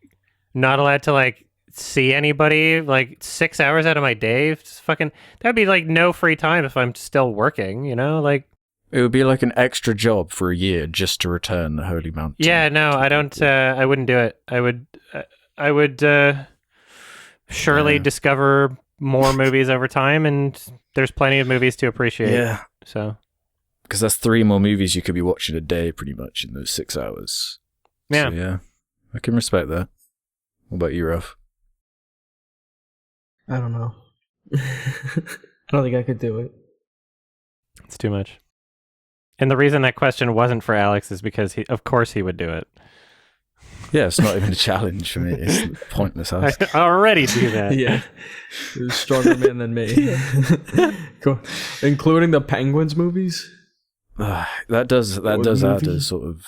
not allowed to like see anybody like 6 hours out of my day. Fucking that'd be like no free time if I'm still working, you know? Like it would be like an extra job for a year just to return the Holy Mountain. Yeah, no, I don't I wouldn't do it. I would surely discover more movies over time, and there's plenty of movies to appreciate. Yeah. So because that's 3 more movies you could be watching a day pretty much in those 6 hours. Yeah. So, yeah. I can respect that. What about you, Ralph? I don't know. I don't think I could do it. It's too much. And the reason that question wasn't for Alex is because of course he would do it. Yeah, it's not even a challenge for me. It's pointless. I already do that. Yeah. You're a stronger man than me. Cool. Including the Penguins movies? That does add a sort of,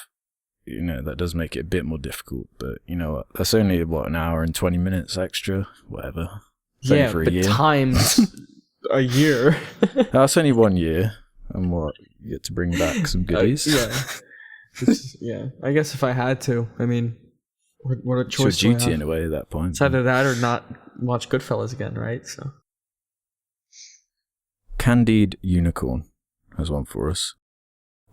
that does make it a bit more difficult. But you know what? That's only, an hour and 20 minutes extra, whatever. It's only for a year. Times a year. That's only 1 year. And what? You get to bring back some goodies. Yeah. I guess if I had to, I mean, what a choice. It's your duty in a way at that point. It's either that or not watch Goodfellas again, right? So, Candied Unicorn has one for us.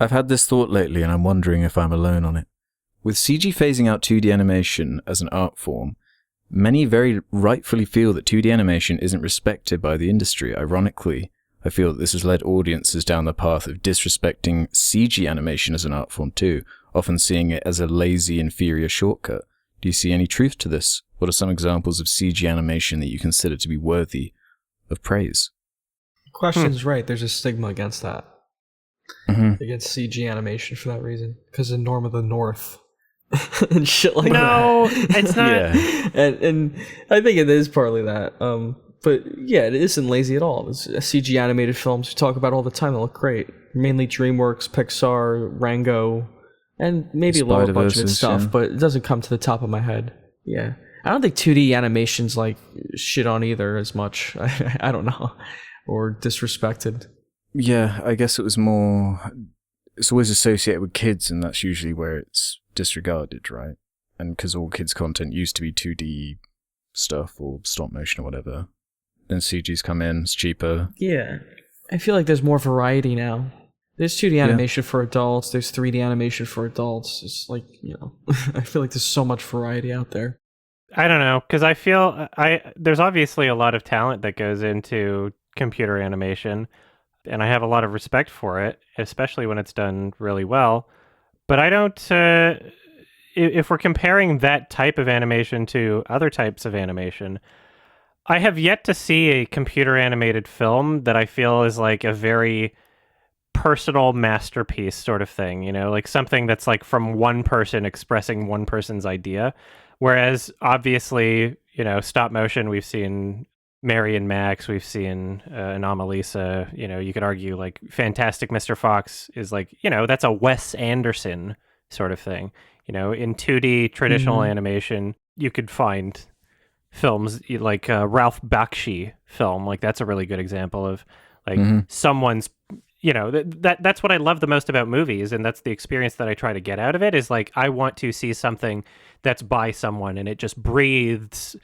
I've had this thought lately and I'm wondering if I'm alone on it. With CG phasing out 2D animation as an art form, many very rightfully feel that 2D animation isn't respected by the industry. Ironically, I feel that this has led audiences down the path of disrespecting CG animation as an art form too, often seeing it as a lazy, inferior shortcut. Do you see any truth to this? What are some examples of CG animation that you consider to be worthy of praise? the question's right. There's a stigma against that. Mm-hmm. Against CG animation for that reason. Because of Norm of the North. And shit like that. No, it's not. Yeah. And I think it is partly that. But yeah, it isn't lazy at all. It's CG animated films we talk about all the time that look great. Mainly DreamWorks, Pixar, Rango, and maybe lower budgeted stuff, but it doesn't come to the top of my head. Yeah. I don't think 2D animation's like shit on either as much. I don't know. Or disrespected. Yeah, I guess it's always associated with kids, and that's usually where it's disregarded, right? And because all kids' content used to be 2D stuff or stop motion or whatever, then CG's come in, it's cheaper. Yeah. I feel like there's more variety now. There's 2D animation for adults, there's 3D animation for adults. It's like, I feel like there's so much variety out there. I don't know, because I feel there's obviously a lot of talent that goes into computer animation, and I have a lot of respect for it, especially when it's done really well. But I don't, if we're comparing that type of animation to other types of animation, I have yet to see a computer animated film that I feel is like a very personal masterpiece sort of thing, like something that's like from one person expressing one person's idea. Whereas obviously, stop motion, we've seen Mary and Max, we've seen Anomalisa, you could argue like Fantastic Mr. Fox is like, that's a Wes Anderson sort of thing. In 2D traditional animation, you could find films like Ralph Bakshi film, like that's a really good example of like someone's, that's what I love the most about movies, and that's the experience that I try to get out of it, is like I want to see something that's by someone and it just breathes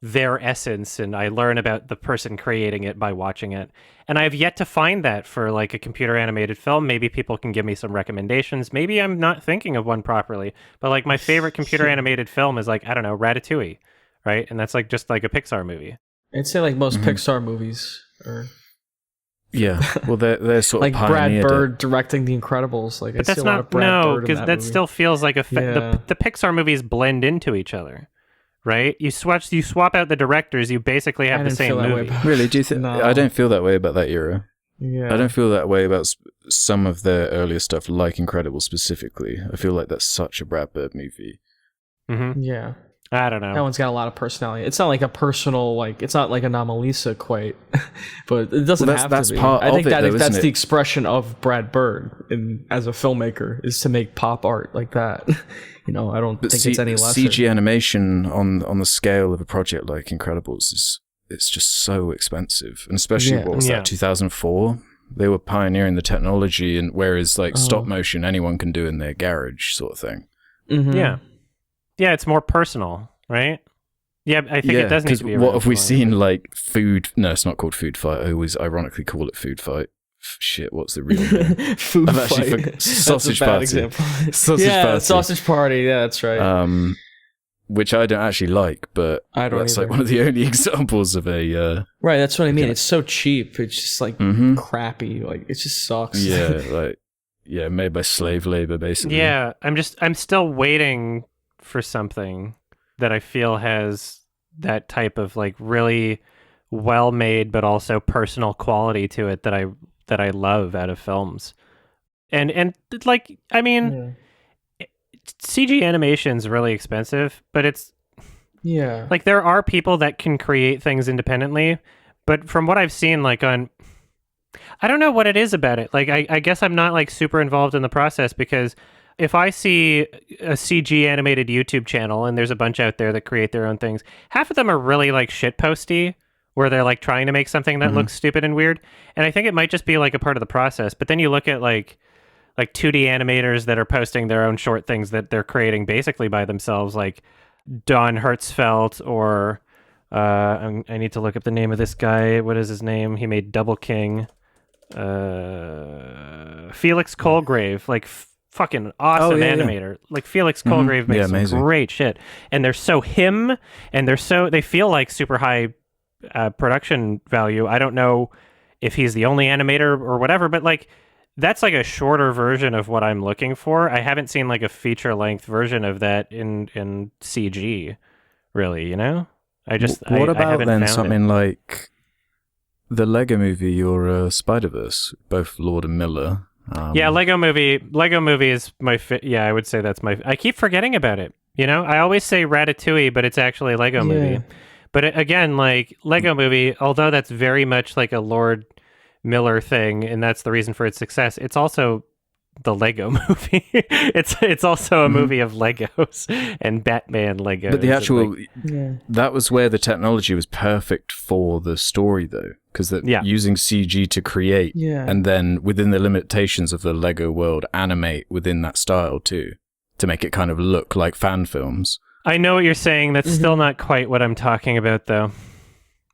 their essence, and I learn about the person creating it by watching it. And I have yet to find that for like a computer animated film. Maybe people can give me some recommendations. Maybe I'm not thinking of one properly, but like my favorite computer animated film is like, I don't know, Ratatouille, right? And that's like just like a Pixar movie. I'd say like most Pixar movies are. Yeah, well, they're sort like of Brad pioneered Bird directing The Incredibles. Like, but that's not because that still feels like the Pixar movies blend into each other, right? You swap out the directors, you basically have the same movie. Really? Do you think? No. I don't feel that way about that era. Yeah, I don't feel that way about some of the earlier stuff, like Incredibles specifically. I feel like that's such a Brad Bird movie. Mm-hmm. Yeah. I don't know. That one's got a lot of personality. It's not like a personal, like, it's not like Anomalisa quite, but it doesn't have that's to be. Part I think of it, though, that's the expression of Brad Bird as a filmmaker, is to make pop art like that. I don't think it's any lesser. CG animation on the scale of a project like Incredibles it's just so expensive, and especially what was that, 2004? They were pioneering the technology, and whereas like stop motion anyone can do in their garage sort of thing. Mm-hmm. Yeah, it's more personal, right? Yeah, I think it does need to be. What have we seen? Like Food? No, it's not called Food Fight. I always ironically call it Food Fight. Shit, what's the real name? Food Fight. Sausage Party. Sausage Party. Yeah, that's right. Which I don't actually like, but that's like one of the only examples of a. Right, that's what I mean. It's so cheap. It's just like crappy. Like it just sucks. Yeah, made by slave labor, basically. Yeah, I'm still waiting for something that I feel has that type of like really well made but also personal quality to it that I love out of films. And like, I mean, CG animation's really expensive, but it's like there are people that can create things independently, but from what I've seen, like on, I don't know what it is about it. Like I guess I'm not like super involved in the process, because if I see a CG animated YouTube channel and there's a bunch out there that create their own things, half of them are really like shitposty, where they're like trying to make something that looks stupid and weird. And I think it might just be like a part of the process. But then you look at like 2D animators that are posting their own short things that they're creating basically by themselves, like Don Hertzfeldt, or I need to look up the name of this guy. What is his name? He made Double King. Felix Colgrave, like fucking awesome animator. Like Felix Colgrave makes some great shit, and they're so him, and they feel like super high production value. I don't know if he's the only animator or whatever, but like that's like a shorter version of what I'm looking for. I haven't seen like a feature length version of that in CG, really. You know, What about then something like the Lego Movie or Spider-Verse, both Lord and Miller? Yeah, Lego Movie is my I would say that's my. I keep forgetting about it. You know, I always say Ratatouille, but it's actually Lego Movie. But again, like Lego Movie, although that's very much like a Lord Miller thing, and that's the reason for its success, it's also the Lego Movie. It's also a movie of Legos and Batman Legos. But the actual that was where the technology was perfect for the story, though, because using CG to create, and then within the limitations of the Lego world, animate within that style too, to make it kind of look like fan films. I know what you're saying. That's still not quite what I'm talking about, though.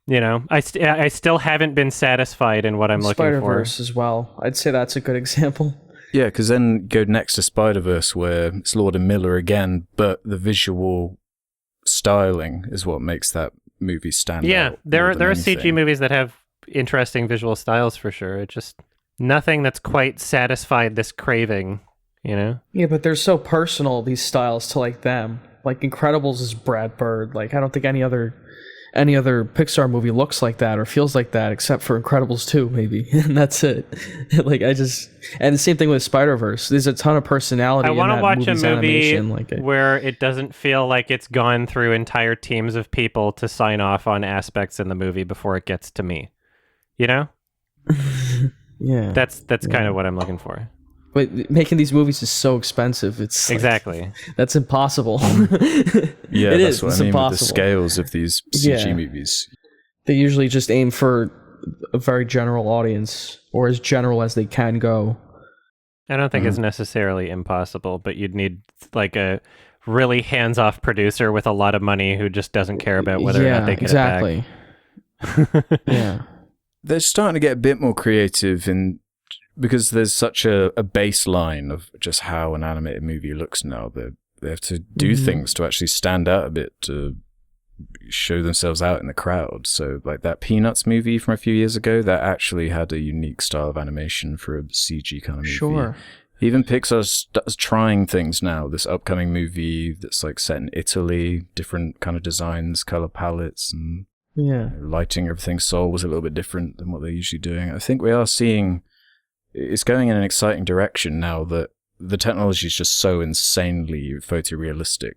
You know, I still haven't been satisfied in what I'm looking for. Spider-Verse as well. I'd say that's a good example. Yeah, because then go next to Spider-Verse, where it's Lord and Miller again, but the visual styling is what makes that movie stand out. Yeah, there are CG movies that have interesting visual styles for sure. It's just nothing that's quite satisfied this craving, you know? Yeah, but they're so personal, these styles, to like them. Like Incredibles is Brad Bird. Like I don't think any other Pixar movie looks like that or feels like that, except for Incredibles 2, maybe. And that's it. Like and the same thing with Spider-Verse. There's a ton of personality. I want to watch a movie where it doesn't feel like it's gone through entire teams of people to sign off on aspects in the movie before it gets to me. You know? Yeah. That's kind of what I'm looking for. But making these movies is so expensive. It's exactly that's impossible. Yeah, that's what I mean with the scales of these CG movies. They usually just aim for a very general audience, or as general as they can go. I don't think it's necessarily impossible, but you'd need like a really hands-off producer with a lot of money who just doesn't care about whether or not they get it back. Yeah, they're starting to get a bit more creative because there's such a baseline of just how an animated movie looks now. They have to do things to actually stand out a bit, to show themselves out in the crowd. So like that Peanuts movie from a few years ago, that actually had a unique style of animation for a CG kind of movie. Sure. Even Pixar's trying things now. This upcoming movie that's like set in Italy, different kind of designs, color palettes, and lighting, everything. Soul was a little bit different than what they're usually doing. I think we are seeing it's going in an exciting direction now that the technology is just so insanely photorealistic.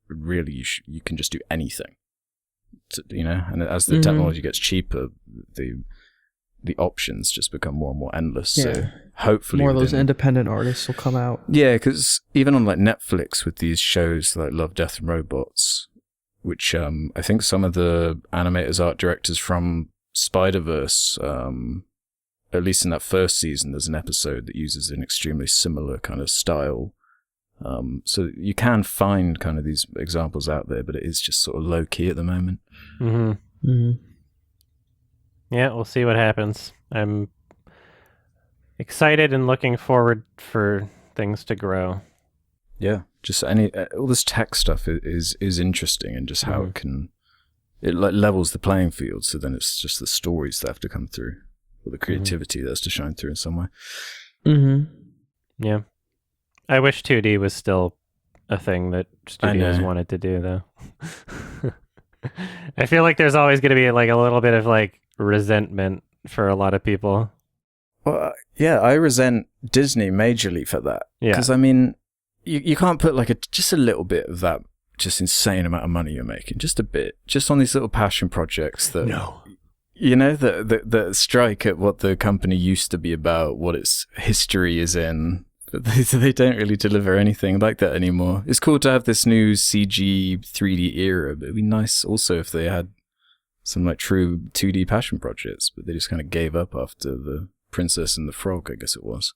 Really, you can just do anything, you know. And as the technology gets cheaper, the options just become more and more endless. Yeah. So hopefully, more of those independent artists will come out. Yeah, because even on like Netflix with these shows like Love, Death and Robots, which I think some of the animators, art directors from Spider-Verse. At least in that first season, there's an episode that uses an extremely similar kind of style. So you can find kind of these examples out there, but it is just sort of low key at the moment. Yeah, we'll see what happens. I'm excited and looking forward for things to grow. Yeah, just all this tech stuff is interesting, and just how it like levels the playing field. So then it's just the stories that have to come through. Or the creativity that's to shine through in some way. Yeah. I wish 2D was still a thing that studios wanted to do, though. I feel like there's always going to be like a little bit of like resentment for a lot of people. Well, yeah, I resent Disney majorly for that. Yeah. Because, I mean, you can't put like just a little bit of that just insane amount of money you're making, just a bit, just on these little passion projects that, you know, that strike at what the company used to be about, what its history is in. But they don't really deliver anything like that anymore. It's cool to have this new CG 3D era, but it'd be nice also if they had some like true 2D passion projects, but they just kind of gave up after the Princess and the Frog, I guess it was.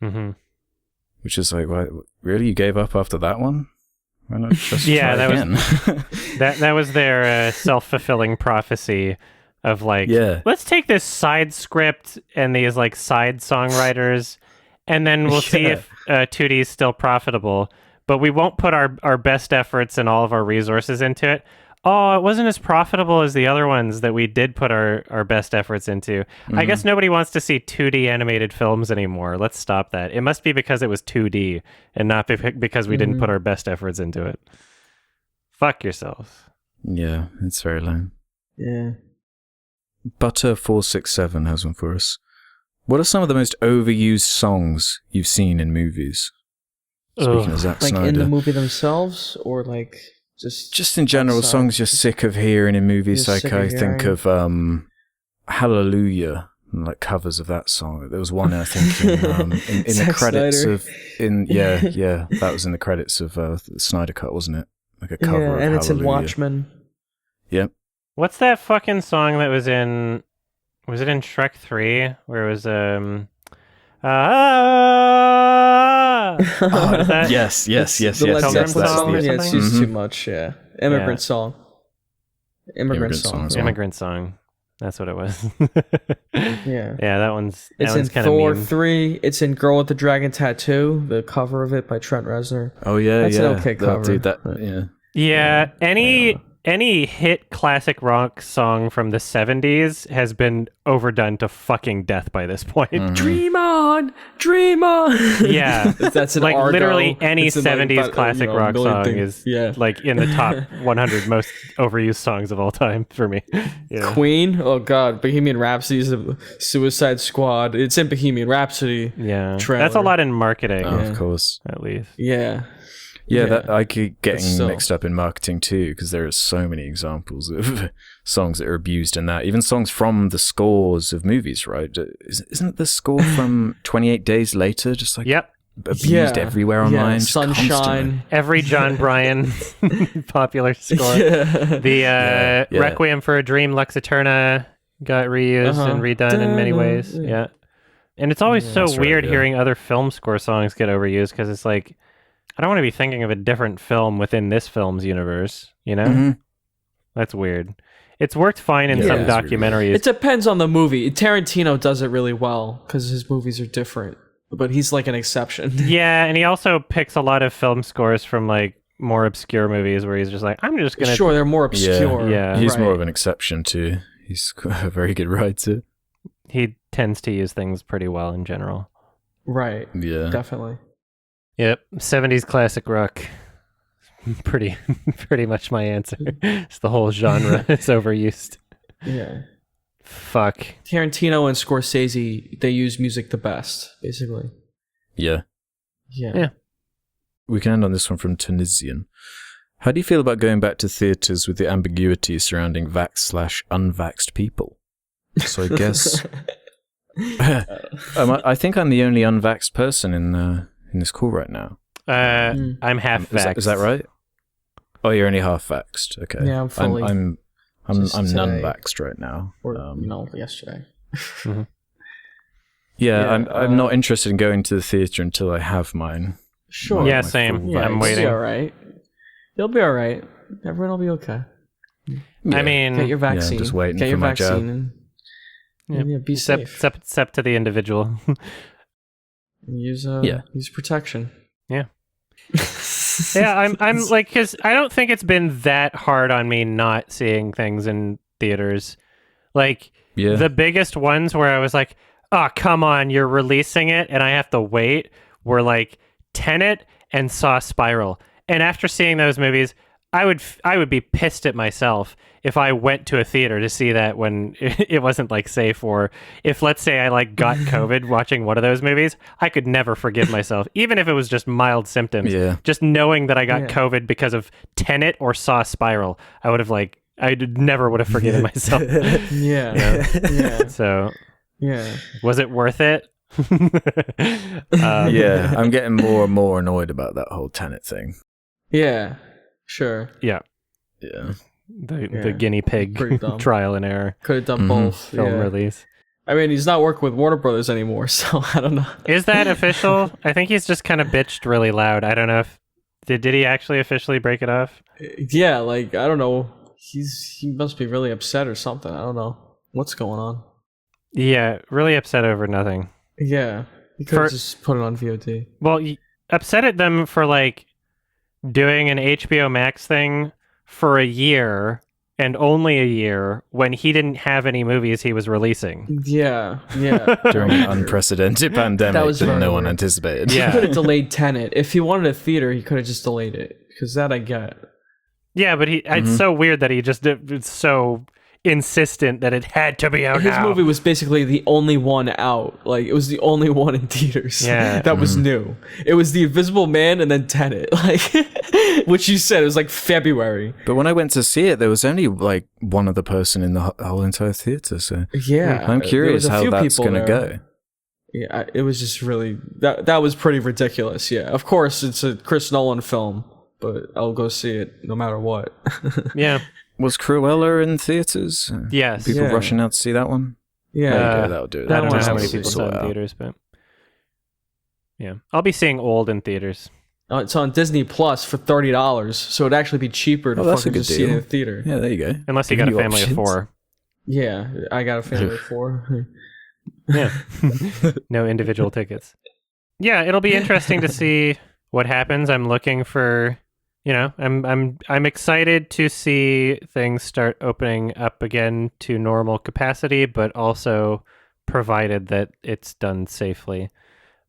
Mm-hmm. Which is like, what, really? You gave up after that one? Why not just try that again? that was their self-fulfilling prophecy of like, let's take this side script and these like side songwriters, and then we'll see if 2D is still profitable, but we won't put our best efforts and all of our resources into it. Oh, it wasn't as profitable as the other ones that we did put our best efforts into. I guess nobody wants to see 2D animated films anymore. Let's stop that. It must be because it was 2D and not because we didn't put our best efforts into it. Fuck yourselves. Yeah, it's very lame. Yeah. Butter467 has one for us. What are some of the most overused songs you've seen in movies? Speaking of Zack Snyder. Like in the movie themselves, or like just in general, songs you're sick of hearing in movies. Like I think of Hallelujah, and like covers of that song. There was one I think in the credits Snyder. that was in the credits of the Snyder Cut, wasn't it? Like a cover of and it's Hallelujah. in Watchmen. Yep. What's that fucking song that was in? Was it in Shrek 3 where it was what is that? Yes. The Led Pilgrim Zeppelin song or Yeah, it's something? used too much. Yeah, Immigrant Song. Immigrant Song. as well. Immigrant Song. That's what it was. Yeah. Yeah, that one's It's in kind of Thor meme. 3. It's in Girl with the Dragon Tattoo, the cover of it by Trent Reznor. Oh yeah, That's yeah. an okay cover. Dude, Yeah, any hit classic rock song from the 70s has been overdone to fucking death by this point. Dream on, dream on. Yeah. That's an Like Argo. literally any It's in, like, 70s about, classic a rock million song things. is like in the top 100 most overused songs of all time for me. Yeah. Queen, oh god, Bohemian Rhapsody is a Suicide Squad. It's in Bohemian Rhapsody. Yeah. Trailer. That's a lot in marketing, of course. at least. Yeah. Yeah, that I keep getting still. mixed up in marketing too, because there are so many examples of songs that are abused in that. Even songs from the scores of movies, right? Isn't the score from 28 Days Later just like abused everywhere online? Just Sunshine. constantly? Every John Bryan popular score. The Requiem for a Dream, Lux Eterna got reused and redone in many ways. Yeah. And it's always so weird hearing other film score songs get overused, because it's like, I don't want to be thinking of a different film within this film's universe, you know? Mm-hmm. That's weird. It's worked fine in some documentaries. It depends on the movie. Tarantino does it really well because his movies are different, but he's like an exception. Yeah, and he also picks a lot of film scores from like more obscure movies where he's just like, I'm just gonna. Sure, they're more obscure. Yeah. He's more of an exception too. He's got a very good writer. He tends to use things pretty well in general. Right. Yeah. Definitely. Yep, 70s classic rock. Pretty much my answer. It's the whole genre. It's overused. Yeah. Fuck. Tarantino and Scorsese, they use music the best, basically. Yeah. Yeah. We can end on this one from Tunisian. How do you feel about going back to theatres with the ambiguity surrounding vax/unvaxxed people? So I guess... I think I'm the only unvaxxed person in this call right now. I'm half vaxxed. Is that right? Oh, you're only half vaxxed. Okay. Yeah, I'm fully. I'm just today. none-vaxxed right now. Or, yesterday. Yeah, Yeah, I'm not interested in going to the theatre until I have mine. Sure. Yeah, My same. full Yeah, I'm you'll waiting. be all right. You'll be all right. Everyone will be okay. I mean, Get your vaccine. I'm just waiting Get for your my vaccine jab. and be safe. Except to the individual. Use protection. Yeah. Yeah, I'm like, because I don't think it's been that hard on me not seeing things in theaters. Like, the biggest ones where I was like, oh, come on, you're releasing it and I have to wait, were like Tenet and Saw Spiral. And after seeing those movies, I would be pissed at myself if I went to a theater to see that when it wasn't like safe, or if, let's say, I like got COVID watching one of those movies. I could never forgive myself, even if it was just mild symptoms. Yeah. Just knowing that I got COVID because of Tenet or Saw Spiral, I never would have forgiven myself. Yeah. So, Yeah. was it worth it? Yeah, I'm getting more and more annoyed about that whole Tenet thing. Yeah. Sure. Yeah. Yeah. The guinea pig Pretty dumb. trial and error Could have done both. film Yeah. release. I mean, he's not working with Warner Brothers anymore, so I don't know. Is that official? I think he's just kind of bitched really loud. I don't know if did he actually officially break it off? Yeah, like I don't know. He must be really upset or something. I don't know what's going on. Yeah, really upset over nothing. Yeah, he could have just put it on VOD. Well, upset at them for like doing an HBO Max thing for a year and only a year when he didn't have any movies he was releasing. Yeah. During an unprecedented pandemic that no one anticipated. He could have delayed Tenet. If he wanted a theater, he could have just delayed it, because that I get. Yeah, but it's so weird that he just it's so insistent that it had to be out His now. movie was basically the only one out. Like, it was the only one in theaters. Yeah. That was new. It was The Invisible Man and then Tenet. Like, which you said, it was like February. But when I went to see it, there was only like one other person in the whole entire theater. So Yeah. I'm curious there was a how few that's people going to there. go. Yeah, it was just really... That was pretty ridiculous, yeah. Of course, it's a Chris Nolan film, but I'll go see it no matter what. Yeah. Was Cruella in theaters? Yes. People Yeah. rushing out to see that one? Yeah. Okay, that'll do it. I don't know one's how many awesome. people Sort saw it in out. theaters, but yeah, I'll be seeing Old in theaters. It's on Disney Plus for $30, so it'd actually be cheaper to that's a fucking good just see it in deal. the theater. Yeah, there you go. Unless you got a Giving family of options. 4. Yeah, I got a family of 4. Yeah. No individual tickets. Yeah, it'll be interesting to see what happens. I'm looking for, I'm excited to see things start opening up again to normal capacity, but also provided that it's done safely.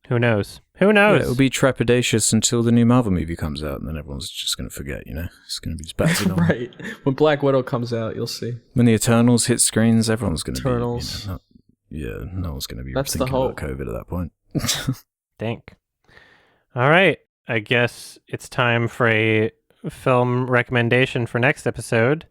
Who knows? Who knows? Yeah, it'll be trepidatious until the new Marvel movie comes out, and then everyone's just going to forget, It's going to be just back to normal. Right. When Black Widow comes out, you'll see. When the Eternals hit screens, everyone's going to be... Eternals. no one's going to be That's the thinking about hope. COVID at that point. Think. All right. I guess it's time for a film recommendation for next episode.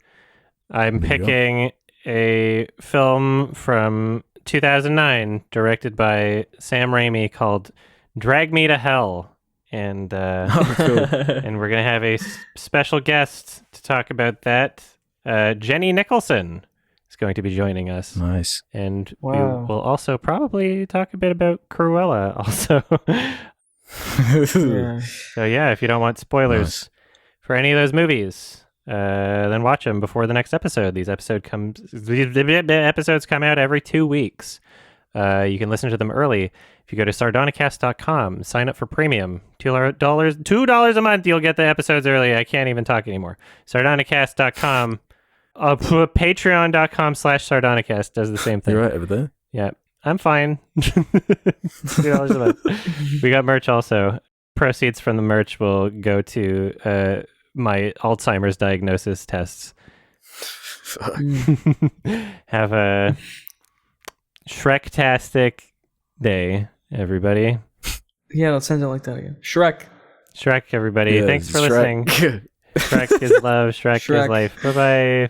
I'm There you go. picking a film from 2009 directed by Sam Raimi called Drag Me to Hell. And and we're going to have a special guest to talk about that. Jenny Nicholson is going to be joining us. Nice. And Wow. we will also probably talk a bit about Cruella also. Yeah. So yeah, if you don't want spoilers Nice. for any of those movies, then watch them before the next episode. These episodes come out every 2 weeks. You can listen to them early if you go to sardonicast.com, sign up for premium. $2 a month, you'll get the episodes early. I can't even talk anymore. Sardonicast.com. Patreon.com/sardonicast does the same thing. You're right over there. Yeah, I'm fine. $2 a month. We got merch also. Proceeds from the merch will go to my Alzheimer's diagnosis tests. Have a Shrek-tastic day, everybody. Yeah, let's end it like that again. Shrek. Shrek, everybody. Yeah, Thanks for Shrek. listening. Shrek is love. Shrek is Shrek. life. Bye-bye.